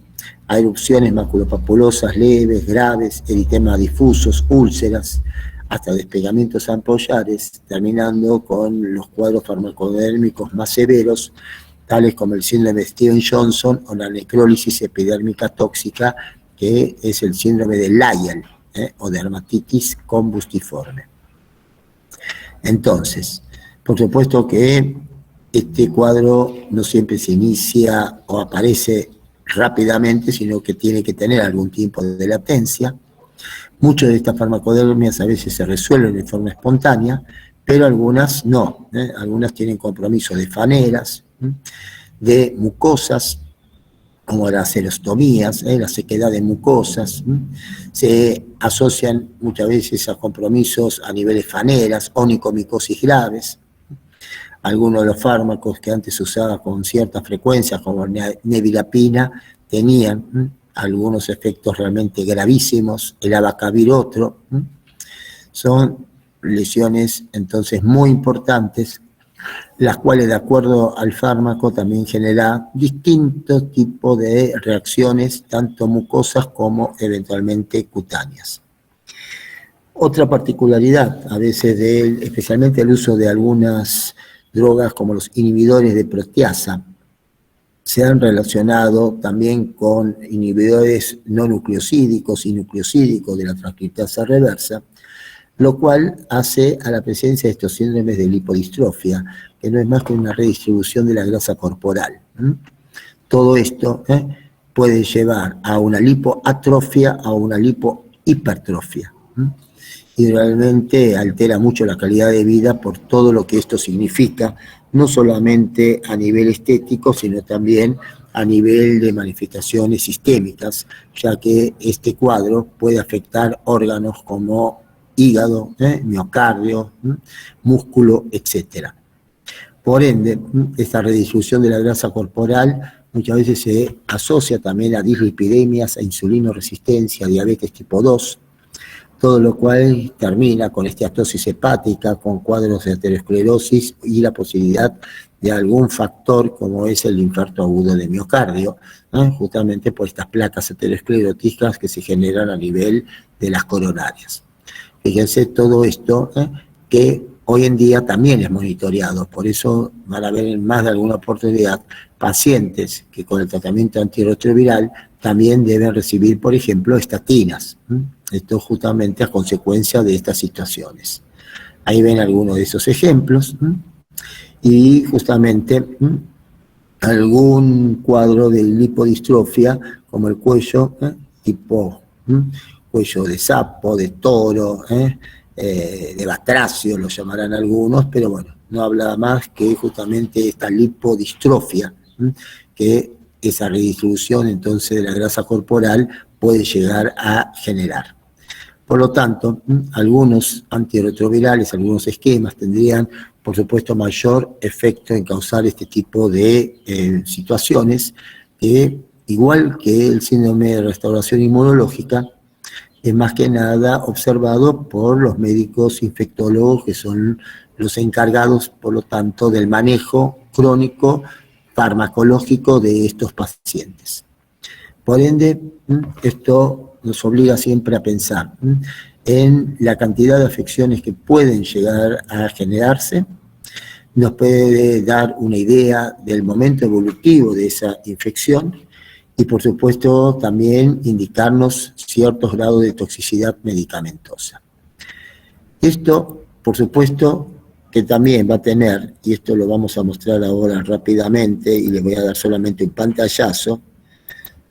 a erupciones maculopapulosas leves, graves, eritemas difusos, úlceras, hasta despegamientos ampollares, terminando con los cuadros farmacodérmicos más severos, tales como el síndrome de Stevens-Johnson o la necrólisis epidérmica tóxica, que es el síndrome de Lyell, o dermatitis combustiforme. Entonces, por supuesto que este cuadro no siempre se inicia o aparece rápidamente, sino que tiene que tener algún tiempo de latencia. Muchas de estas farmacodermias a veces se resuelven de forma espontánea, pero algunas no. Algunas tienen compromiso de faneras, de mucosas, como las serostomías, la sequedad de mucosas, se asocian muchas veces a compromisos a niveles faneras, onicomicosis graves. Algunos de los fármacos que antes se usaban con cierta frecuencia, como nevirapina, tenían algunos efectos realmente gravísimos, el abacavir otro. Son lesiones entonces muy importantes, las cuales de acuerdo al fármaco también generan distintos tipos de reacciones, tanto mucosas como eventualmente cutáneas. Otra particularidad, a veces especialmente el uso de algunas drogas como los inhibidores de proteasa, se han relacionado también con inhibidores no nucleosídicos y nucleosídicos de la transcriptasa reversa, lo cual hace a la presencia de estos síndromes de lipodistrofia, que no es más que una redistribución de la grasa corporal. Todo esto puede llevar a una lipoatrofia o a una lipohipertrofia. Y realmente altera mucho la calidad de vida por todo lo que esto significa, no solamente a nivel estético, sino también a nivel de manifestaciones sistémicas, ya que este cuadro puede afectar órganos como hígado, miocardio, músculo, etc. Por ende, esta redistribución de la grasa corporal muchas veces se asocia también a dislipidemias, a insulinoresistencia, a diabetes tipo 2, todo lo cual termina con esteatosis hepática, con cuadros de aterosclerosis y la posibilidad de algún factor como es el infarto agudo de miocardio, justamente por estas placas ateroscleróticas que se generan a nivel de las coronarias. Fíjense todo esto que hoy en día también es monitoreado, por eso van a ver en más de alguna oportunidad pacientes que con el tratamiento antirretroviral también deben recibir, por ejemplo, estatinas. Esto justamente a consecuencia de estas situaciones. Ahí ven algunos de esos ejemplos. Y justamente algún cuadro de lipodistrofia, como el cuello, tipo cuello de sapo, de toro, de batracio, lo llamarán algunos, pero bueno, no habla más que justamente esta lipodistrofia, que esa redistribución entonces de la grasa corporal puede llegar a generar. Por lo tanto, algunos antirretrovirales, algunos esquemas tendrían, por supuesto, mayor efecto en causar este tipo de situaciones, que, igual que el síndrome de restauración inmunológica, es más que nada observado por los médicos infectólogos, que son los encargados, por lo tanto, del manejo crónico farmacológico de estos pacientes. Por ende, esto nos obliga siempre a pensar en la cantidad de afecciones que pueden llegar a generarse, nos puede dar una idea del momento evolutivo de esa infección y, por supuesto, también indicarnos ciertos grados de toxicidad medicamentosa. Esto, por supuesto, que también va a tener, y esto lo vamos a mostrar ahora rápidamente y les voy a dar solamente un pantallazo,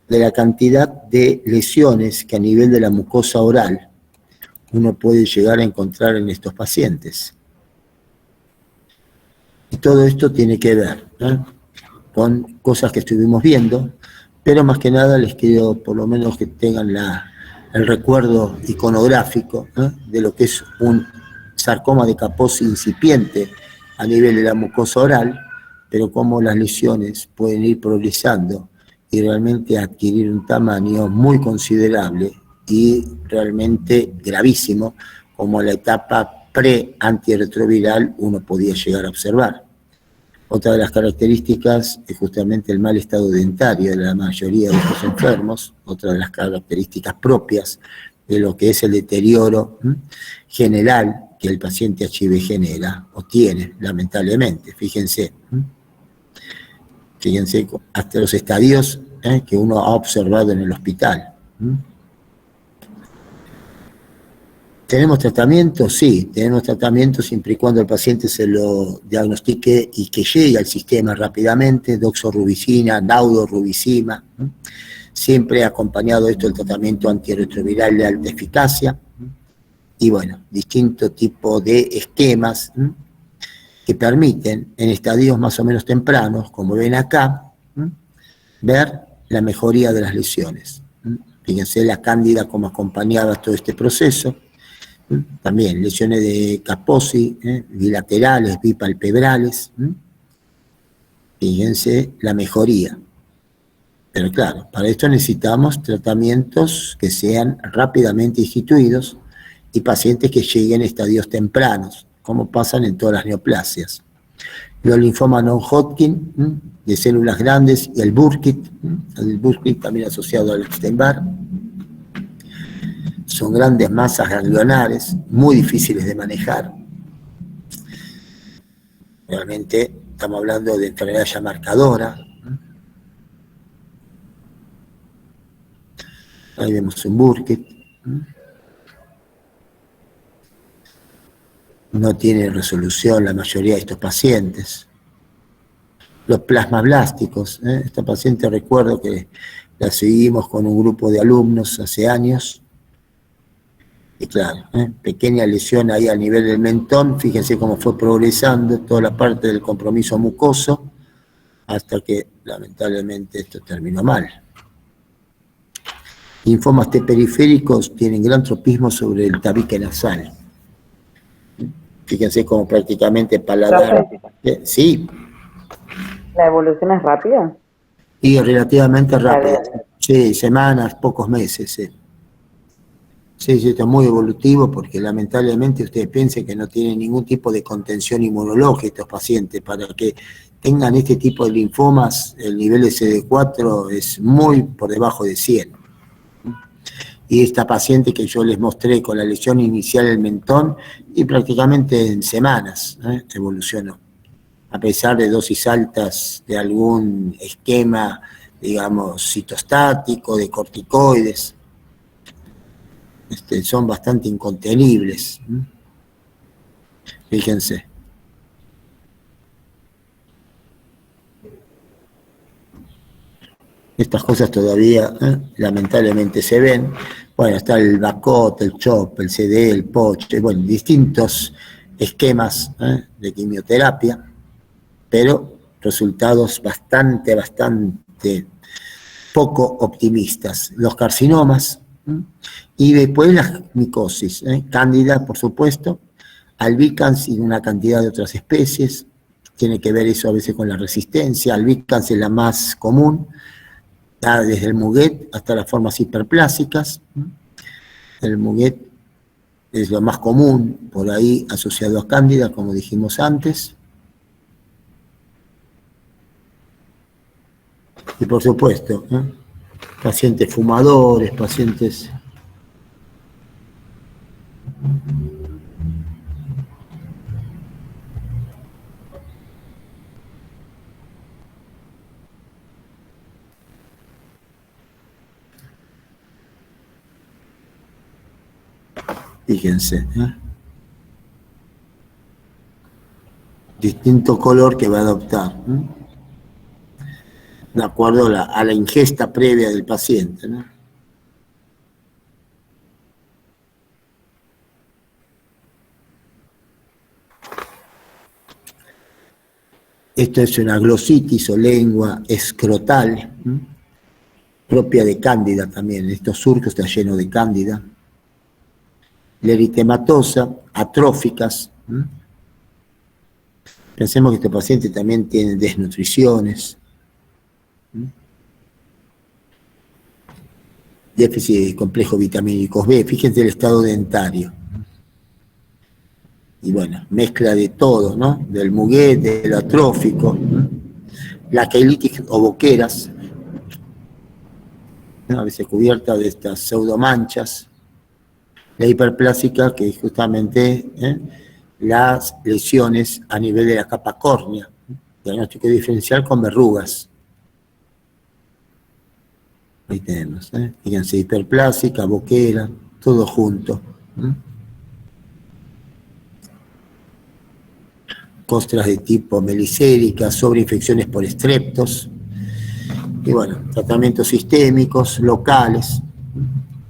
de la cantidad de lesiones que a nivel de la mucosa oral uno puede llegar a encontrar en estos pacientes. Y todo esto tiene que ver con cosas que estuvimos viendo, pero más que nada les quiero por lo menos que tengan el recuerdo iconográfico de lo que es un sarcoma de Kaposi incipiente a nivel de la mucosa oral, pero cómo las lesiones pueden ir progresando y realmente adquirir un tamaño muy considerable y realmente gravísimo, como la etapa pre-antirretroviral uno podía llegar a observar. Otra de las características es justamente el mal estado dentario de la mayoría de estos enfermos, otra de las características propias de lo que es el deterioro general que el paciente HIV genera o tiene, lamentablemente. Fíjense hasta los estadios que uno ha observado en el hospital. ¿Tenemos tratamiento? Sí, tenemos tratamiento siempre y cuando el paciente se lo diagnostique y que llegue al sistema rápidamente, doxorubicina, naudorubicina, siempre acompañado esto del tratamiento antirretroviral de alta eficacia, y bueno, distintos tipos de esquemas que permiten en estadios más o menos tempranos, como ven acá, ver la mejoría de las lesiones. Fíjense la cándida como acompañaba todo este proceso. También lesiones de Kaposi, bilaterales, bipalpebrales. Fíjense la mejoría. Pero claro, para esto necesitamos tratamientos que sean rápidamente instituidos y pacientes que lleguen a estadios tempranos, como pasan en todas las neoplasias. Los linfomas non-Hodgkin, de células grandes, y el Burkitt también asociado al Epstein-Barr. Son grandes masas ganglionares, muy difíciles de manejar. Realmente estamos hablando de enfermedad ya marcadora. Ahí vemos un Burkitt. No tiene resolución la mayoría de estos pacientes. Los plasmablásticos, esta paciente recuerdo que la seguimos con un grupo de alumnos hace años. Y claro, pequeña lesión ahí a nivel del mentón, fíjense cómo fue progresando toda la parte del compromiso mucoso, hasta que lamentablemente esto terminó mal. Linfomas T periféricos tienen gran tropismo sobre el tabique nasal. Fíjense cómo prácticamente paladar. Sí. ¿La evolución es rápida? Y relativamente rápida. Sí, semanas, pocos meses. Sí, esto es muy evolutivo porque lamentablemente ustedes piensen que no tienen ningún tipo de contención inmunológica estos pacientes. Para que tengan este tipo de linfomas, el nivel de CD4 es muy por debajo de 100. Y esta paciente que yo les mostré con la lesión inicial del mentón, y prácticamente en semanas evolucionó. A pesar de dosis altas de algún esquema, digamos, citostático, de corticoides, son bastante incontenibles. Fíjense. Estas cosas todavía lamentablemente se ven. Bueno, está el BACOT, el CHOP, el CD, el POCH, bueno, distintos esquemas de quimioterapia, pero resultados bastante poco optimistas. Los carcinomas, Y después la micosis, cándida, por supuesto, albicans y una cantidad de otras especies. Tiene que ver eso a veces con la resistencia. Albicans es la más común, desde el muguet hasta las formas hiperplásicas. El muguet es lo más común, por ahí asociado a cándida, como dijimos antes. Y por supuesto, pacientes fumadores, pacientes... Fíjense, distinto color que va a adoptar, de acuerdo a la ingesta previa del paciente, ¿no? Esto es una glositis o lengua escrotal, propia de cándida también. Estos surcos están llenos de cándida. La eritematosa, atróficas. Pensemos que este paciente también tiene desnutriciones. Déficit de complejo vitamínicos B. Fíjense el estado dentario. Y bueno, mezcla de todo, ¿no? Del muguet, del atrófico, la queilitis o boqueras, ¿no? A veces cubierta de estas pseudomanchas. La hiperplásica, que es justamente las lesiones a nivel de la capa córnea, diagnóstico diferencial con verrugas. Ahí tenemos, fíjense, hiperplásica, boquera, todo junto. Costras de tipo melicérica, sobreinfecciones por estreptos, y bueno, tratamientos sistémicos, locales,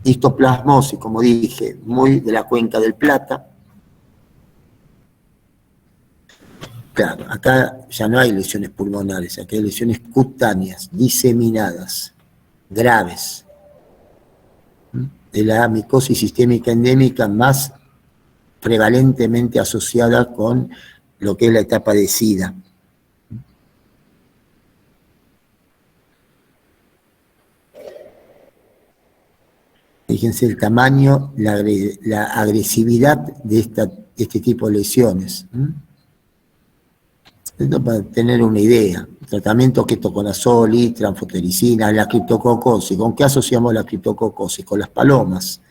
histoplasmosis, como dije, muy de la cuenca del Plata. Claro, acá ya no hay lesiones pulmonares, acá hay lesiones cutáneas, diseminadas, graves, de la micosis sistémica endémica más prevalentemente asociada con lo que es la etapa de SIDA. Fíjense el tamaño, la agresividad de este tipo de lesiones. Esto para tener una idea. Tratamiento ketoconazol, itra, anfotericina, la criptococosis. ¿Con qué asociamos la criptococosis? Con las palomas.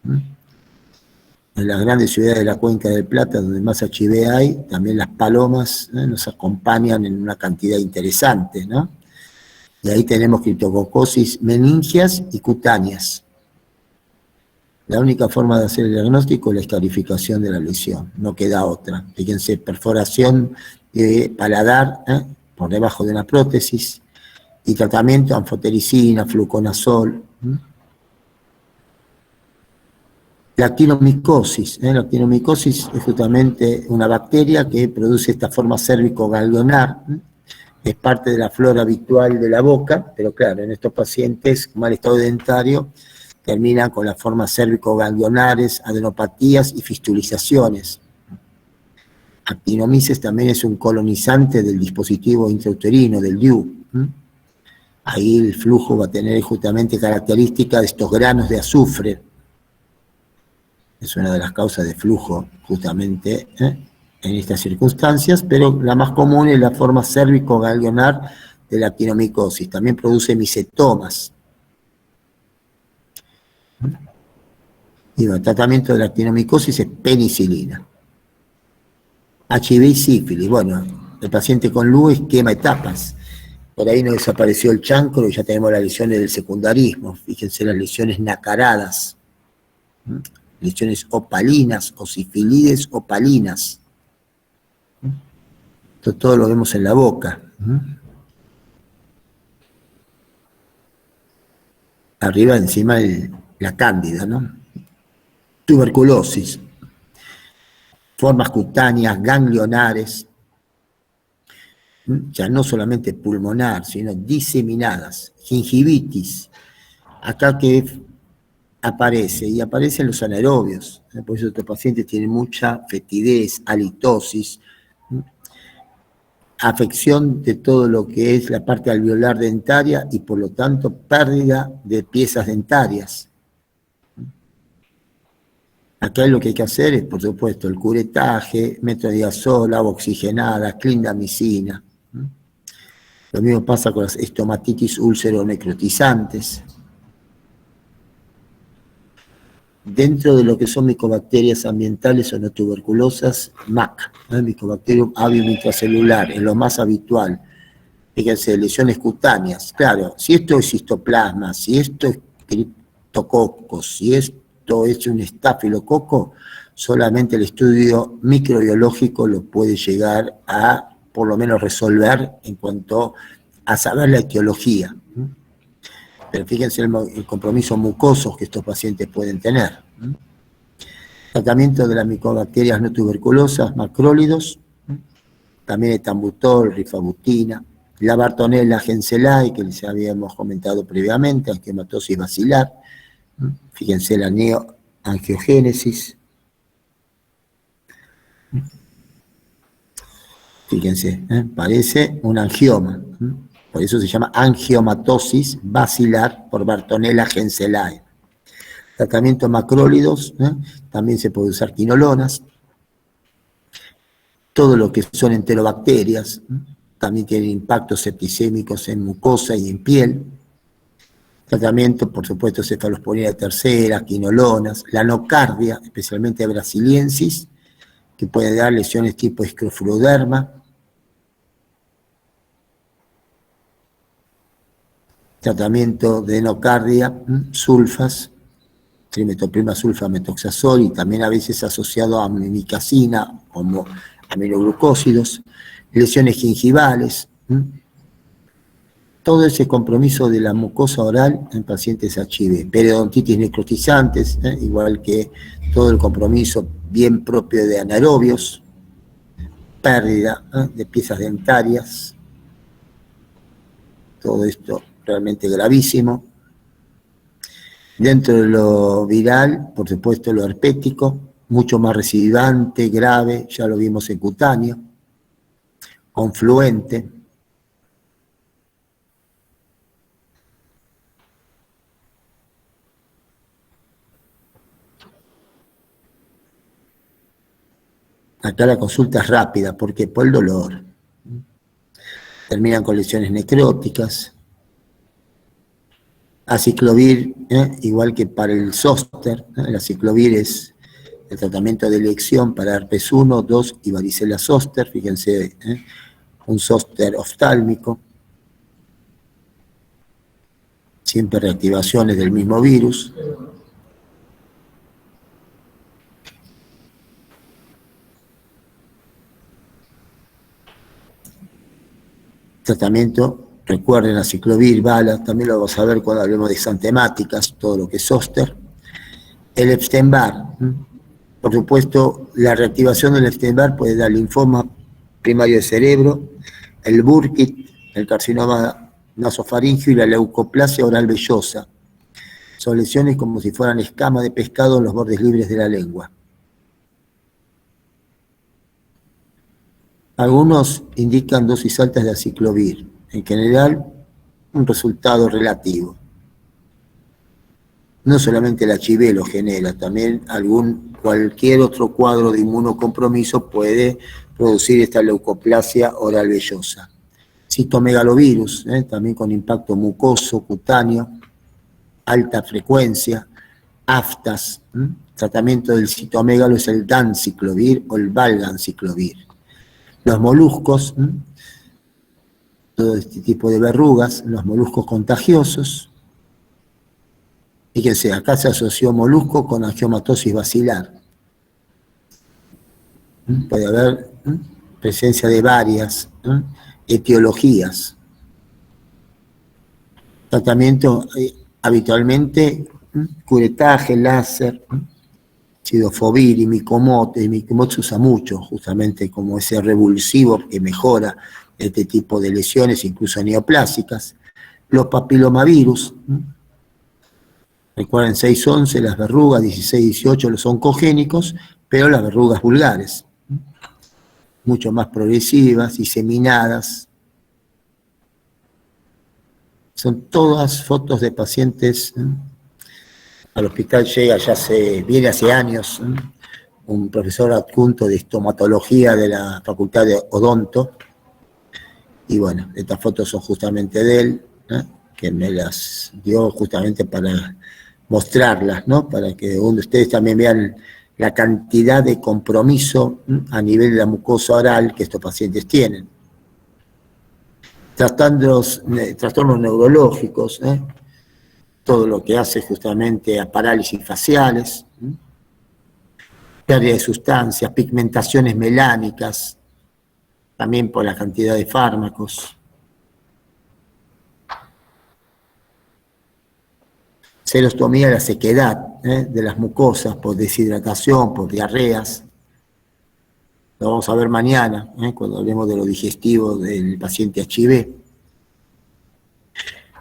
En las grandes ciudades de la cuenca del Plata, donde más HIV hay, también las palomas nos acompañan en una cantidad interesante, ¿no? Y ahí tenemos criptococosis meningias y cutáneas. La única forma de hacer el diagnóstico es la escarificación de la lesión, no queda otra. Fíjense, perforación de paladar por debajo de una prótesis y tratamiento anfotericina, fluconazol. La actinomicosis. La actinomicosis es justamente una bacteria que produce esta forma cérvico-ganglionar. Es parte de la flora habitual de la boca, pero claro, en estos pacientes con mal estado dentario terminan con las formas cérvico-ganglionares, adenopatías y fistulizaciones. Actinomices también es un colonizante del dispositivo intrauterino, del DIU. Ahí el flujo va a tener justamente características de estos granos de azufre. Es una de las causas de flujo justamente en estas circunstancias, pero la más común es la forma cérvico-ganglionar de la actinomicosis. También produce misetomas. Y el tratamiento de la actinomicosis es penicilina. HIV y sífilis. Bueno, el paciente con LU quema etapas. Por ahí no desapareció el chancro y ya tenemos las lesiones del secundarismo. Fíjense las lesiones nacaradas. Lesiones opalinas o sifilides opalinas. Esto todo lo vemos en la boca. Arriba, encima, la cándida, ¿no? Tuberculosis. Formas cutáneas, ganglionares. Ya no solamente pulmonar, sino diseminadas. Gingivitis. Acá que aparece, y aparecen los anaerobios. Por eso estos pacientes tienen mucha fetidez, halitosis, afección de todo lo que es la parte alveolar dentaria y por lo tanto pérdida de piezas dentarias. Acá lo que hay que hacer es, por supuesto, el curetaje, metronidazol, agua oxigenada, clindamicina. Lo mismo pasa con las estomatitis úlcero-necrotizantes. Dentro de lo que son micobacterias ambientales o no tuberculosas, MAC, Mycobacterium avium intracelular, es lo más habitual. Fíjense, lesiones cutáneas. Claro, si esto es cistoplasma, si esto es criptococos, si esto es un estafilococo, solamente el estudio microbiológico lo puede llegar a, por lo menos, resolver en cuanto a saber la etiología. Pero fíjense el compromiso mucoso que estos pacientes pueden tener. Tratamiento de las micobacterias no tuberculosas, macrólidos, también etambutol, rifabutina, la Bartonella Genselae, que les habíamos comentado previamente, angiomatosis basilar, fíjense la neoangiogénesis, fíjense, parece un angioma. Por eso se llama angiomatosis basilar por Bartonella Genselae. Tratamiento macrólidos, también se puede usar quinolonas. Todo lo que son enterobacterias, también tienen impactos septicémicos en mucosa y en piel. Tratamiento, por supuesto, cefalosporina tercera, quinolonas, la nocardia, especialmente brasiliensis, que puede dar lesiones tipo escrofuroderma. Tratamiento de nocardia, sulfas, trimetoprima sulfametoxazol, y también a veces asociado a mimicacina, como aminoglucósidos, lesiones gingivales, todo ese compromiso de la mucosa oral en pacientes HIV, periodontitis necrotizantes, igual que todo el compromiso bien propio de anaerobios, pérdida de piezas dentarias, todo esto realmente gravísimo. Dentro de lo viral, por supuesto, lo herpético, mucho más recidivante, grave, ya lo vimos en cutáneo, confluente. Acá la consulta es rápida, porque por el dolor. Terminan con lesiones necróticas. Aciclovir, igual que para el zóster, el aciclovir es el tratamiento de elección para herpes 1, 2 y varicela zóster, fíjense, un zóster oftálmico, siempre reactivaciones del mismo virus. Tratamiento, recuerden, aciclovir, bala, también lo vamos a ver cuando hablemos de xantemáticas, todo lo que es zóster. El Epstein-Barr, por supuesto, la reactivación del Epstein-Barr puede dar linfoma primario de cerebro, el Burkitt, el carcinoma nasofaríngeo y la leucoplasia oral vellosa. Son lesiones como si fueran escamas de pescado en los bordes libres de la lengua. Algunos indican dosis altas de aciclovir. En general, un resultado relativo. No solamente el HIV lo genera, también cualquier otro cuadro de inmunocompromiso puede producir esta leucoplasia oral vellosa. Citomegalovirus, también con impacto mucoso, cutáneo, alta frecuencia, aftas. Tratamiento del citomegalo es el danciclovir o el valganciclovir. Los moluscos, todo este tipo de verrugas, los moluscos contagiosos. Fíjense, acá se asoció molusco con angiomatosis basilar. Puede haber presencia de varias etiologías. Tratamiento habitualmente, curetaje, láser, cidofovir, imicomod. Imicomod se usa mucho, justamente como ese revulsivo que mejora este tipo de lesiones, incluso neoplásicas. Los papilomavirus, Recuerden, 6-11 las verrugas, 16-18 los oncogénicos, pero las verrugas vulgares, mucho más progresivas, diseminadas. Son todas fotos de pacientes. Al hospital viene hace años, un profesor adjunto de estomatología de la Facultad de Odonto, y bueno, estas fotos son justamente de él, que me las dio justamente para mostrarlas, ¿no? Para que ustedes también vean la cantidad de compromiso a nivel de la mucosa oral que estos pacientes tienen. Trastornos neurológicos, todo lo que hace justamente a parálisis faciales, pérdida de sustancias, pigmentaciones melánicas, también por la cantidad de fármacos. Serostomía de la sequedad de las mucosas por deshidratación, por diarreas. Lo vamos a ver mañana, cuando hablemos de lo digestivo del paciente HIV.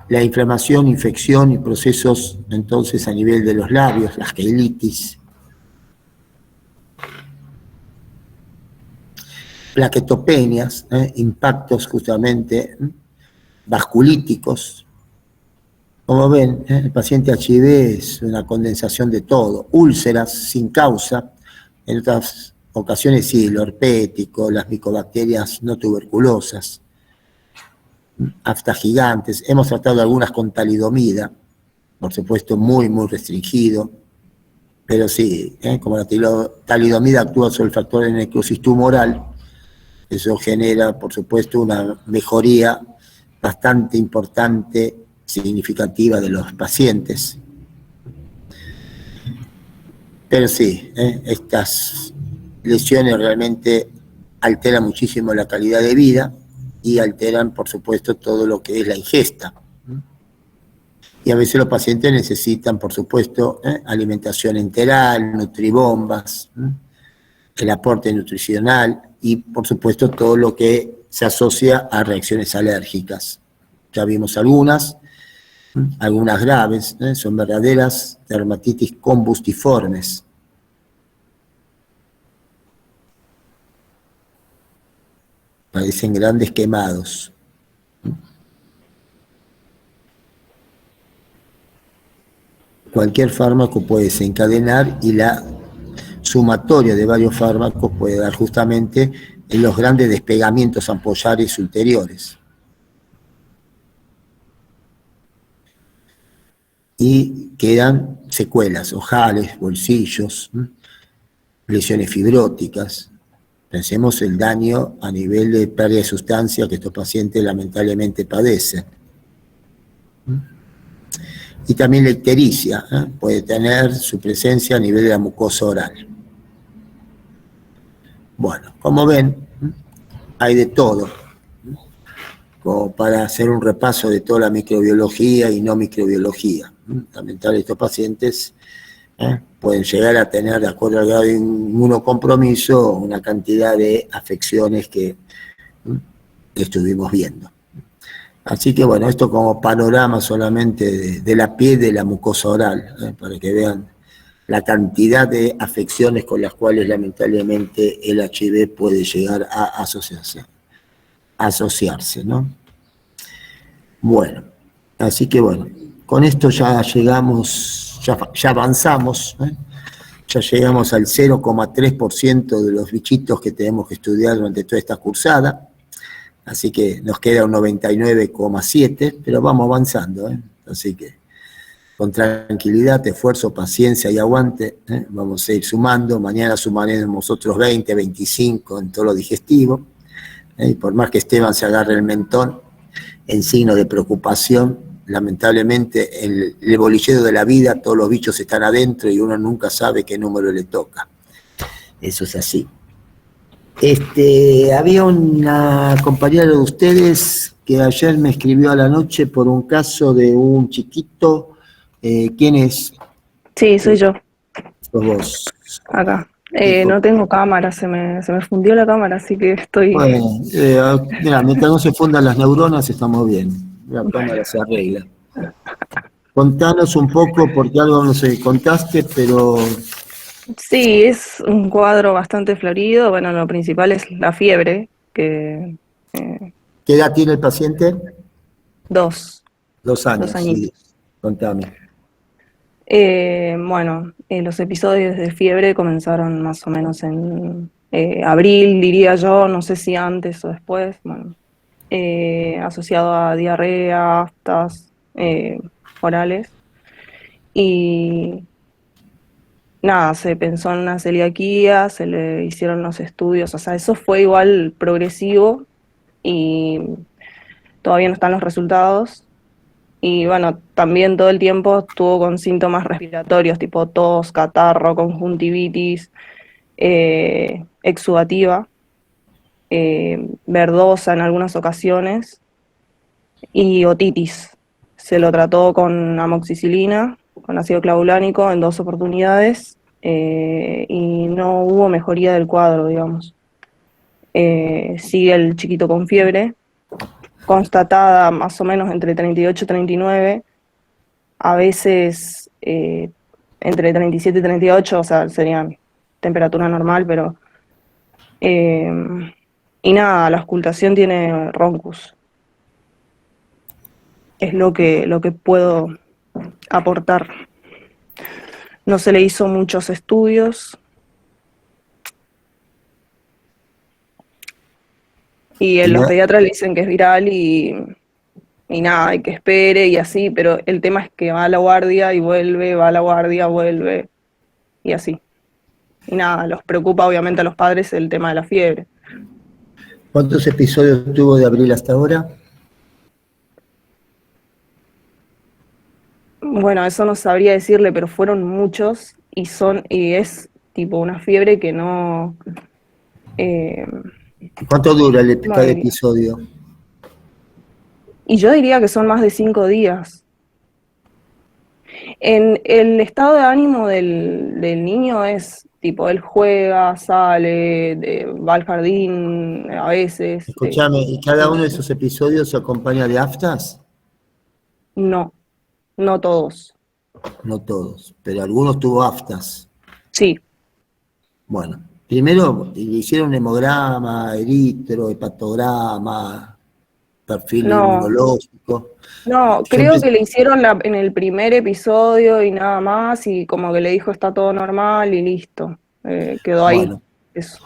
La inflamación, infección y procesos entonces a nivel de los labios, la gelitis. Plaquetopenias, impactos justamente vasculíticos. Como ven, el paciente HIV es una condensación de todo. Úlceras sin causa, en otras ocasiones sí, lo herpético, las micobacterias no tuberculosas, aftas gigantes. Hemos tratado algunas con talidomida, por supuesto muy, muy restringido, pero sí, como la talidomida actúa sobre el factor de necrosis tumoral, eso genera, por supuesto, una mejoría bastante importante, significativa de los pacientes. Pero sí, estas lesiones realmente alteran muchísimo la calidad de vida y alteran, por supuesto, todo lo que es la ingesta. Y a veces los pacientes necesitan, por supuesto, alimentación enteral, nutribombas, el aporte nutricional y, por supuesto, todo lo que se asocia a reacciones alérgicas. Ya vimos algunas graves, son verdaderas dermatitis combustiformes. Parecen grandes quemados. Cualquier fármaco puede desencadenar y la sumatoria de varios fármacos puede dar justamente en los grandes despegamientos ampollares ulteriores. Y quedan secuelas, ojales, bolsillos, lesiones fibróticas. Pensemos el daño a nivel de pérdida de sustancia que estos pacientes lamentablemente padecen. Y también la ictericia, puede tener su presencia a nivel de la mucosa oral. Bueno, como ven, hay de todo, como para hacer un repaso de toda la microbiología y no microbiología. Lamentablemente estos pacientes pueden llegar a tener, de acuerdo al grado de inmunocompromiso, una cantidad de afecciones que estuvimos viendo. Así que bueno, esto como panorama solamente de la piel de la mucosa oral, para que vean la cantidad de afecciones con las cuales lamentablemente el HIV puede llegar a asociarse, ¿no? Bueno, así que bueno, con esto ya llegamos, ya avanzamos, ya llegamos al 0,3% de los bichitos que tenemos que estudiar durante toda esta cursada. Así que nos queda un 99,7, pero vamos avanzando, Así que con tranquilidad, esfuerzo, paciencia y aguante, vamos a ir sumando. Mañana sumaremos otros 20, 25 en todo lo digestivo. Y por más que Esteban se agarre el mentón en signo de preocupación, lamentablemente en el bolillero de la vida todos los bichos están adentro y uno nunca sabe qué número le toca. Eso es así. Había una compañera de ustedes que ayer me escribió a la noche por un caso de un chiquito. ¿Quién es? Sí, soy yo, Sos vos. acá. No tengo cámara, se me fundió la cámara, así que estoy... Bueno, mira, mientras no se fundan las neuronas estamos bien. La cámara se arregla. Contanos un poco, porque algo no sé, contaste, pero Sí, es un cuadro bastante florido. Bueno, lo principal es la fiebre, que ¿qué edad tiene el paciente? dos, 2 dos años, sí. añitos. Contame. Bueno, los episodios de fiebre comenzaron más o menos en abril, diría yo, no sé si antes o después, bueno, asociado a diarrea, aftas orales. Y nada, se pensó en una celiaquía, se le hicieron los estudios, o sea, eso fue igual progresivo y todavía no están los resultados. Y bueno, también todo el tiempo estuvo con síntomas respiratorios, tipo tos, catarro, conjuntivitis, exudativa, verdosa en algunas ocasiones y otitis. Se lo trató con amoxicilina, con ácido clavulánico en 2 oportunidades y no hubo mejoría del cuadro, digamos. Sigue el chiquito con fiebre, constatada más o menos entre 38 y 39, a veces entre 37 y 38, o sea, serían temperatura normal, pero... y nada, la auscultación tiene roncus. Es lo que puedo aportar. No se le hizo muchos estudios. Y Y los no- pediatras le dicen que es viral y nada, y que espere y así, pero el tema es que va a la guardia y vuelve, va a la guardia, vuelve, y así. Y nada, los preocupa obviamente a los padres el tema de la fiebre. ¿Cuántos episodios tuvo de abril hasta ahora? Bueno, eso no sabría decirle, pero fueron muchos y es tipo una fiebre que no, eh, ¿Cuánto dura ¿cómo cada diría? episodio? Y yo diría que son más de 5 días. En el estado de ánimo del niño es tipo, él juega, sale, va al jardín a veces. Escúchame, ¿y cada uno de esos episodios se acompaña de aftas? No, no todos. No todos, pero algunos tuvo aftas. Sí, Bueno, primero le hicieron hemograma, eritro, hepatograma, perfil no, inmunológico. no, Yo creo que empecé- le hicieron en el primer episodio y nada más, y como que le dijo está todo normal y listo. Quedó ahí. bueno, Eso.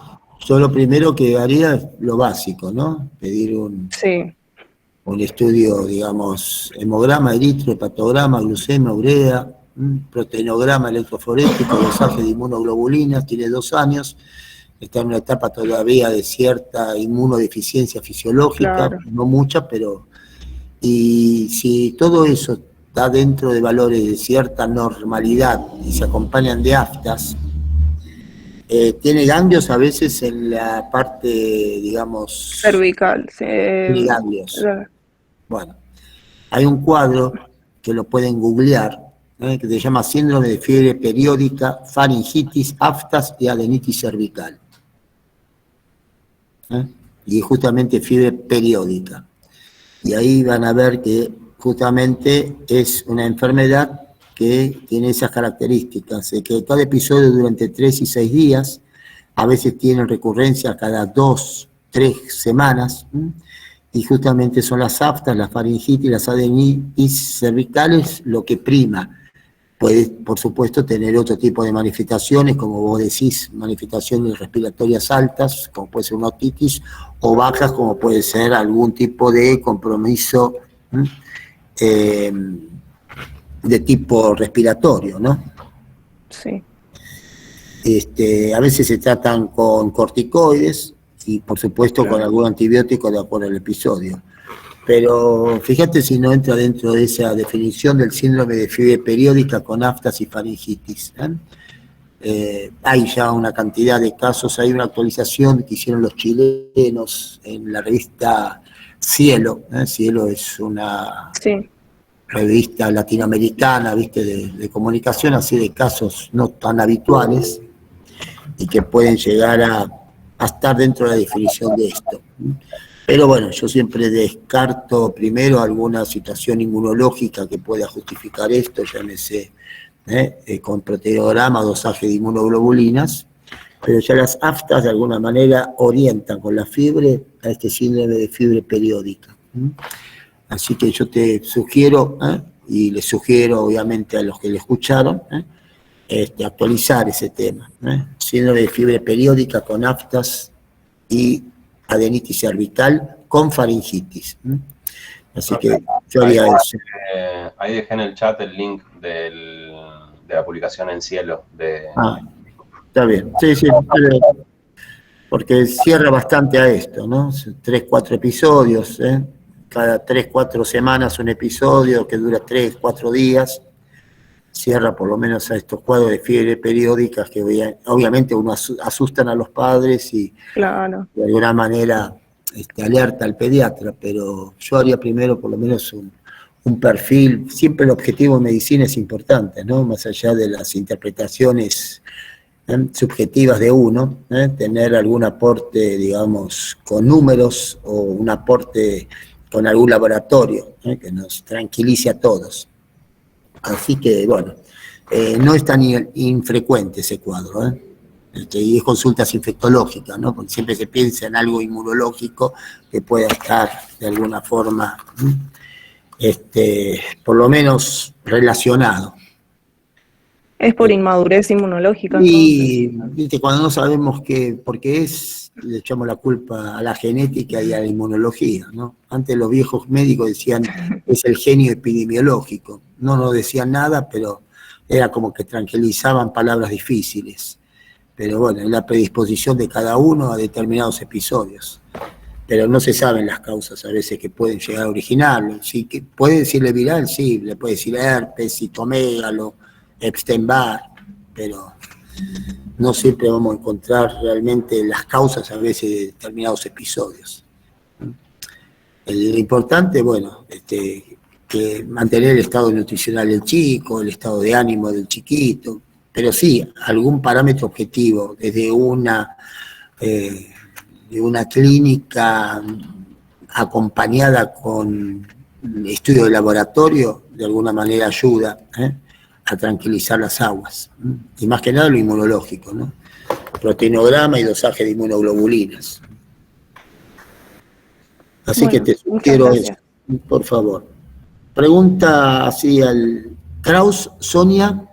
yo lo primero que haría es lo básico, ¿no? Pedir Sí, un estudio, digamos, hemograma, eritro, hepatograma, glucemia, urea, proteinograma electroforético, dosaje de inmunoglobulinas, tiene 2 años, está en una etapa todavía de cierta inmunodeficiencia fisiológica, claro. no mucha, pero... Y si todo eso está dentro de valores de cierta normalidad y se acompañan de aftas, tiene ganglios a veces en la parte, digamos, Cervical. Sí, tiene ganglios. Bueno, hay un cuadro que lo pueden googlear, que se llama síndrome de fiebre periódica, faringitis, aftas y adenitis cervical. Y es justamente fiebre periódica. Y ahí van a ver que justamente es una enfermedad que tiene esas características, de que cada episodio durante 3 y 6 días, a veces tienen recurrencia cada 2, 3 semanas, y justamente son las aftas, las faringitis, las adenitis cervicales lo que prima. Puede, por supuesto, tener otro tipo de manifestaciones, como vos decís, manifestaciones respiratorias altas, como puede ser una otitis, o bajas, como puede ser algún tipo de compromiso de tipo respiratorio, ¿no? Sí. A veces se tratan con corticoides y, por supuesto, con algún antibiótico de acuerdo al episodio. Pero fíjate si no entra dentro de esa definición del síndrome de fiebre periódica con aftas y faringitis. Hay ya una cantidad de casos, hay una actualización que hicieron los chilenos en la revista Cielo. Cielo es una Sí, revista latinoamericana, ¿viste? De comunicación, así de casos no tan habituales y que pueden llegar a estar dentro de la definición de esto. Pero bueno, yo siempre descarto primero alguna situación inmunológica que pueda justificar esto, llámese con proteograma, dosaje de inmunoglobulinas, pero ya las aftas de alguna manera orientan con la fiebre a este síndrome de fiebre periódica. Así que yo te sugiero, y les sugiero obviamente a los que le escucharon, actualizar ese tema. Síndrome de fiebre periódica con aftas y adenitis cervical con faringitis. Así que yo haría eso. Ahí dejé en el chat el link de la publicación en Cielo. Está bien, sí, porque cierra bastante a esto, ¿no? 3, 4 episodios, cada 3, 4 semanas un episodio que dura 3, 4 días, cierra por lo menos a estos cuadros de fiebre periódicas que obviamente uno asustan a los padres y Claro. de alguna manera alerta al pediatra, pero yo haría primero por lo menos un perfil. Siempre el objetivo en medicina es importante, ¿no? Más allá de las interpretaciones subjetivas de uno, tener algún aporte, digamos, con números o un aporte con algún laboratorio que nos tranquilice a todos. Así que, bueno, no es tan infrecuente ese cuadro, y es consultas infectológicas, ¿no? Porque siempre se piensa en algo inmunológico que pueda estar de alguna forma, por lo menos relacionado. Es por inmadurez inmunológica. Y viste, cuando no sabemos por qué le echamos la culpa a la genética y a la inmunología, ¿no? Antes los viejos médicos decían es el genio epidemiológico. No nos decían nada, pero era como que tranquilizaban palabras difíciles. Pero bueno, es la predisposición de cada uno a determinados episodios. Pero no se saben las causas a veces que pueden llegar a originarlo. ¿Sí? Que ¿puede decirle viral? Sí, le puede decir herpes, citomégalo, Epstein-Barr, pero no siempre vamos a encontrar realmente las causas a veces de determinados episodios. Lo importante, bueno, que mantener el estado nutricional del chico, el estado de ánimo del chiquito, pero sí, algún parámetro objetivo, desde una clínica acompañada con estudio de laboratorio, de alguna manera ayuda a tranquilizar las aguas. Y más que nada lo inmunológico, ¿no? Proteinograma y dosaje de inmunoglobulinas. Así que te sugiero eso, por favor. Pregunta así al Kraus, Sonia.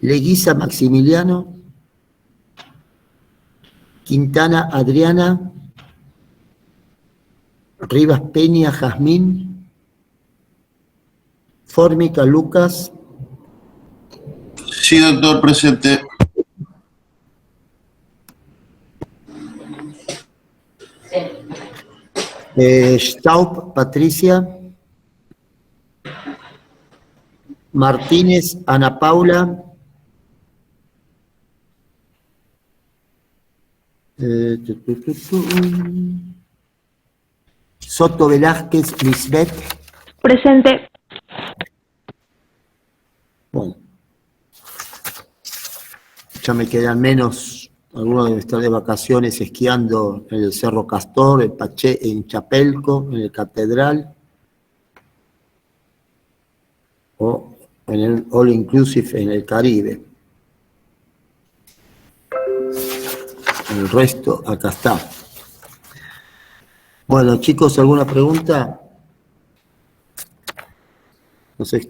Leguiza Maximiliano. Quintana Adriana. Rivas Peña Jazmín. Fórmica Lucas. Sí, doctor, presente. Staub Patricia. Martínez Ana Paula. Soto Velázquez Lisbeth. Presente. Bueno, ya me quedan menos, algunos deben estar de vacaciones esquiando en el Cerro Castor, en Chapelco, en el Catedral, o en el All Inclusive en el Caribe. El resto, acá está. Bueno, chicos, ¿alguna pregunta? No sé.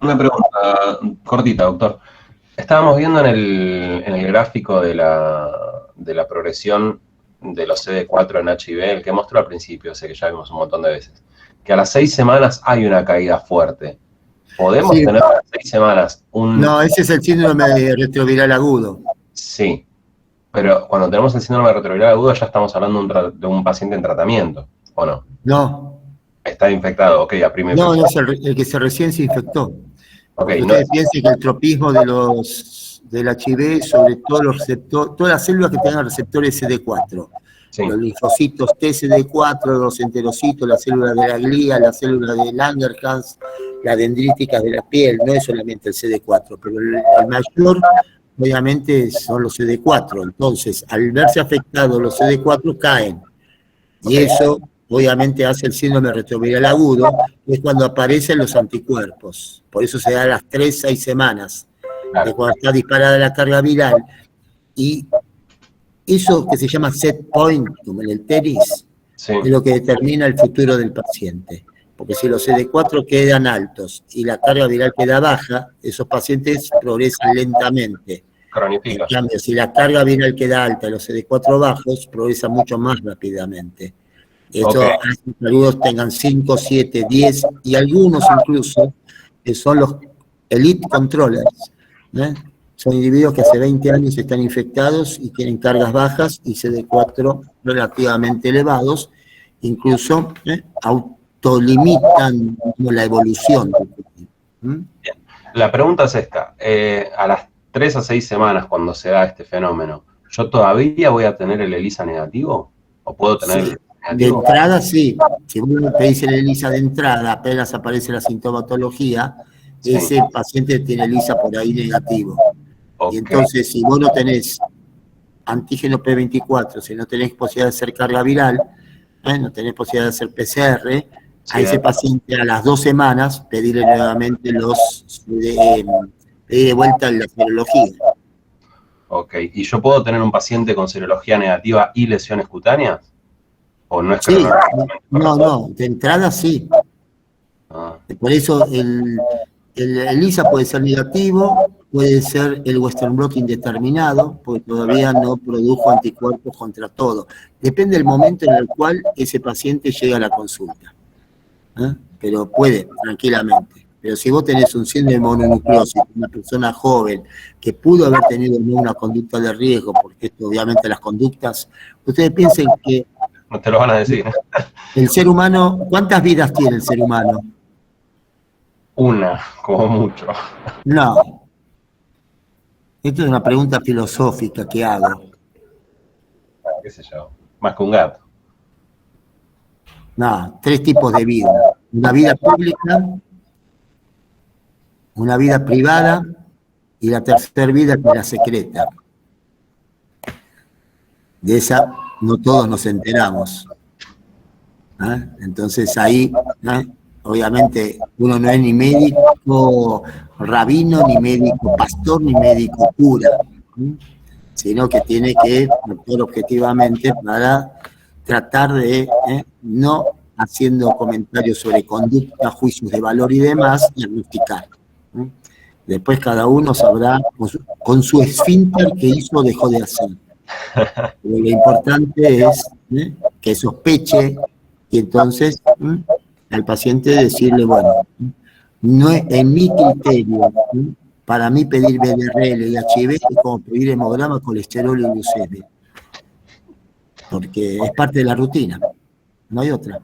Una pregunta cortita, doctor. Estábamos viendo en el gráfico de la progresión de los CD4 en HIV, el que mostró al principio, sé que ya vimos un montón de veces, que a las 6 semanas hay una caída fuerte. ¿Podemos tener a las 6 semanas un...? No, ese es el síndrome retroviral agudo. Sí, pero cuando tenemos el síndrome retroviral agudo ya estamos hablando de un paciente en tratamiento, ¿o no? No. Está infectado, ok, a primera. No, no es el que recién se infectó. Okay, ustedes piensen que el tropismo del HIV, sobre todo los receptores, todas las células que tengan receptores CD4, sí. Los linfocitos TCD4, los enterocitos, las células de la glía, las células de Langerhans, las dendríticas de la piel, no es solamente el CD4, pero el mayor obviamente son los CD4, entonces al verse afectados los CD4 caen, y eso obviamente hace el síndrome retroviral agudo, que es cuando aparecen los anticuerpos, por eso se da a las 3-6 semanas, de cuando está disparada la carga viral, y eso que se llama set point, como en el tenis, Sí. es lo que determina el futuro del paciente. Porque si los CD4 quedan altos y la carga viral queda baja, esos pacientes progresan lentamente. En Cronifica. cambio, si la carga viral queda alta y los CD4 bajos, progresan mucho más rápidamente. Esto Ok. hace que algunos tengan 5, 7, 10 y algunos incluso, que son los elite controllers, ¿eh? Son individuos que hace 20 años están infectados y tienen cargas bajas y CD4 relativamente elevados, incluso autolimitan la evolución. ¿Mm? La pregunta es esta. A las 3 a 6 semanas, cuando se da este fenómeno, ¿yo todavía voy a tener el ELISA negativo? ¿O puedo tener el De negativo? entrada, sí. Si uno te dice el ELISA de entrada, apenas aparece la sintomatología, Sí. ese paciente tiene ELISA por ahí negativo. Ok. Y entonces, si vos no tenés antígeno P24, si no tenés posibilidad de hacer carga viral, no tenés posibilidad de hacer PCR, a ese paciente a las 2 semanas pedirle nuevamente pedir de vuelta la serología. Ok. ¿Y yo puedo tener un paciente con serología negativa y lesiones cutáneas? ¿O no es Sí, cronológicamente correcto? de entrada sí. Ah, Por eso el ELISA puede ser negativo, puede ser el Western blot indeterminado, porque todavía no produjo anticuerpos contra todo. Depende del momento en el cual ese paciente llega a la consulta. Pero puede, tranquilamente. Pero si vos tenés un síndrome de mononucleosis, una persona joven que pudo haber tenido una conducta de riesgo, porque esto obviamente las conductas, ustedes piensen que no te lo van a decir. el ser humano, ¿cuántas vidas tiene el ser humano? Una, como mucho. No. Esto es una pregunta filosófica que hago. ¿Qué sé yo? Más que un gato. No, 3 tipos de vida. Una vida pública, una vida privada y la tercera vida que es la secreta. De esa no todos nos enteramos. Entonces ahí, obviamente, uno no es ni médico rabino, ni médico pastor, ni médico cura, sino que tiene que actuar objetivamente para tratar de, no haciendo comentarios sobre conducta, juicios de valor y demás, diagnosticar. Después cada uno sabrá con su esfínter qué hizo o dejó de hacer. Pero lo importante es que sospeche y entonces al paciente decirle, bueno, no es, en mi criterio, para mí pedir BDRL y HIV es como pedir hemograma, colesterol y glucemia. Porque es parte de la rutina, no hay otra.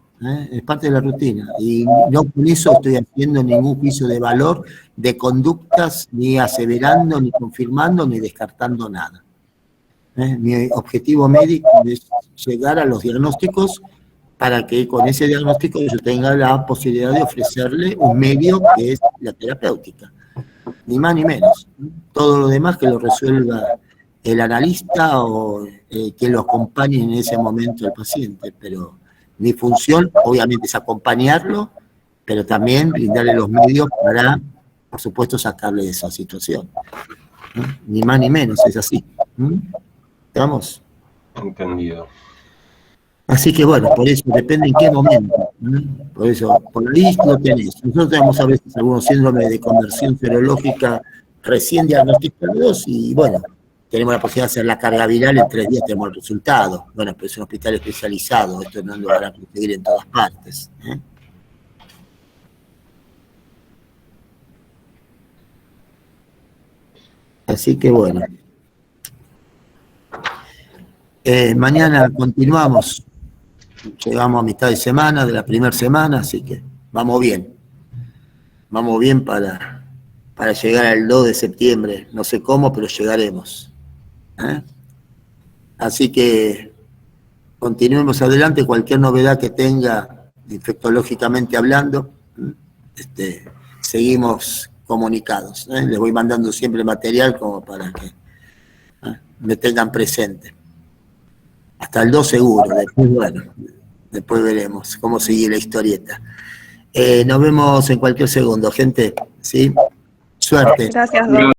Es parte de la rutina. Y no con eso estoy haciendo ningún juicio de valor de conductas, ni aseverando, ni confirmando, ni descartando nada. Mi objetivo médico es llegar a los diagnósticos para que con ese diagnóstico yo tenga la posibilidad de ofrecerle un medio que es la terapéutica. Ni más ni menos. Todo lo demás que lo resuelva el analista o quien lo acompañe en ese momento al paciente, pero mi función obviamente es acompañarlo, pero también brindarle los medios para, por supuesto, sacarle de esa situación. Ni más ni menos, es así. ¿Estamos? Entendido. Así que bueno, por eso depende en qué momento. Por eso, por ahí lo tenés. Nosotros tenemos a veces algunos síndromes de conversión serológica recién diagnosticados y bueno, tenemos la posibilidad de hacer la carga viral, en 3 días tenemos el resultado. Bueno, pero es un hospital especializado, esto no lo van a conseguir en todas partes. Así que bueno. Mañana continuamos. Llegamos a mitad de semana, de la primera semana, así que vamos bien. Vamos bien para llegar al 2 de septiembre. No sé cómo, pero llegaremos. Así que continuemos adelante. Cualquier novedad que tenga, infectológicamente hablando, seguimos comunicados. Les voy mandando siempre material como para que me tengan presente. Hasta el 2 seguro, después, bueno, después veremos cómo sigue la historieta. Nos vemos en cualquier segundo, gente, ¿sí? Suerte. Gracias, Doc.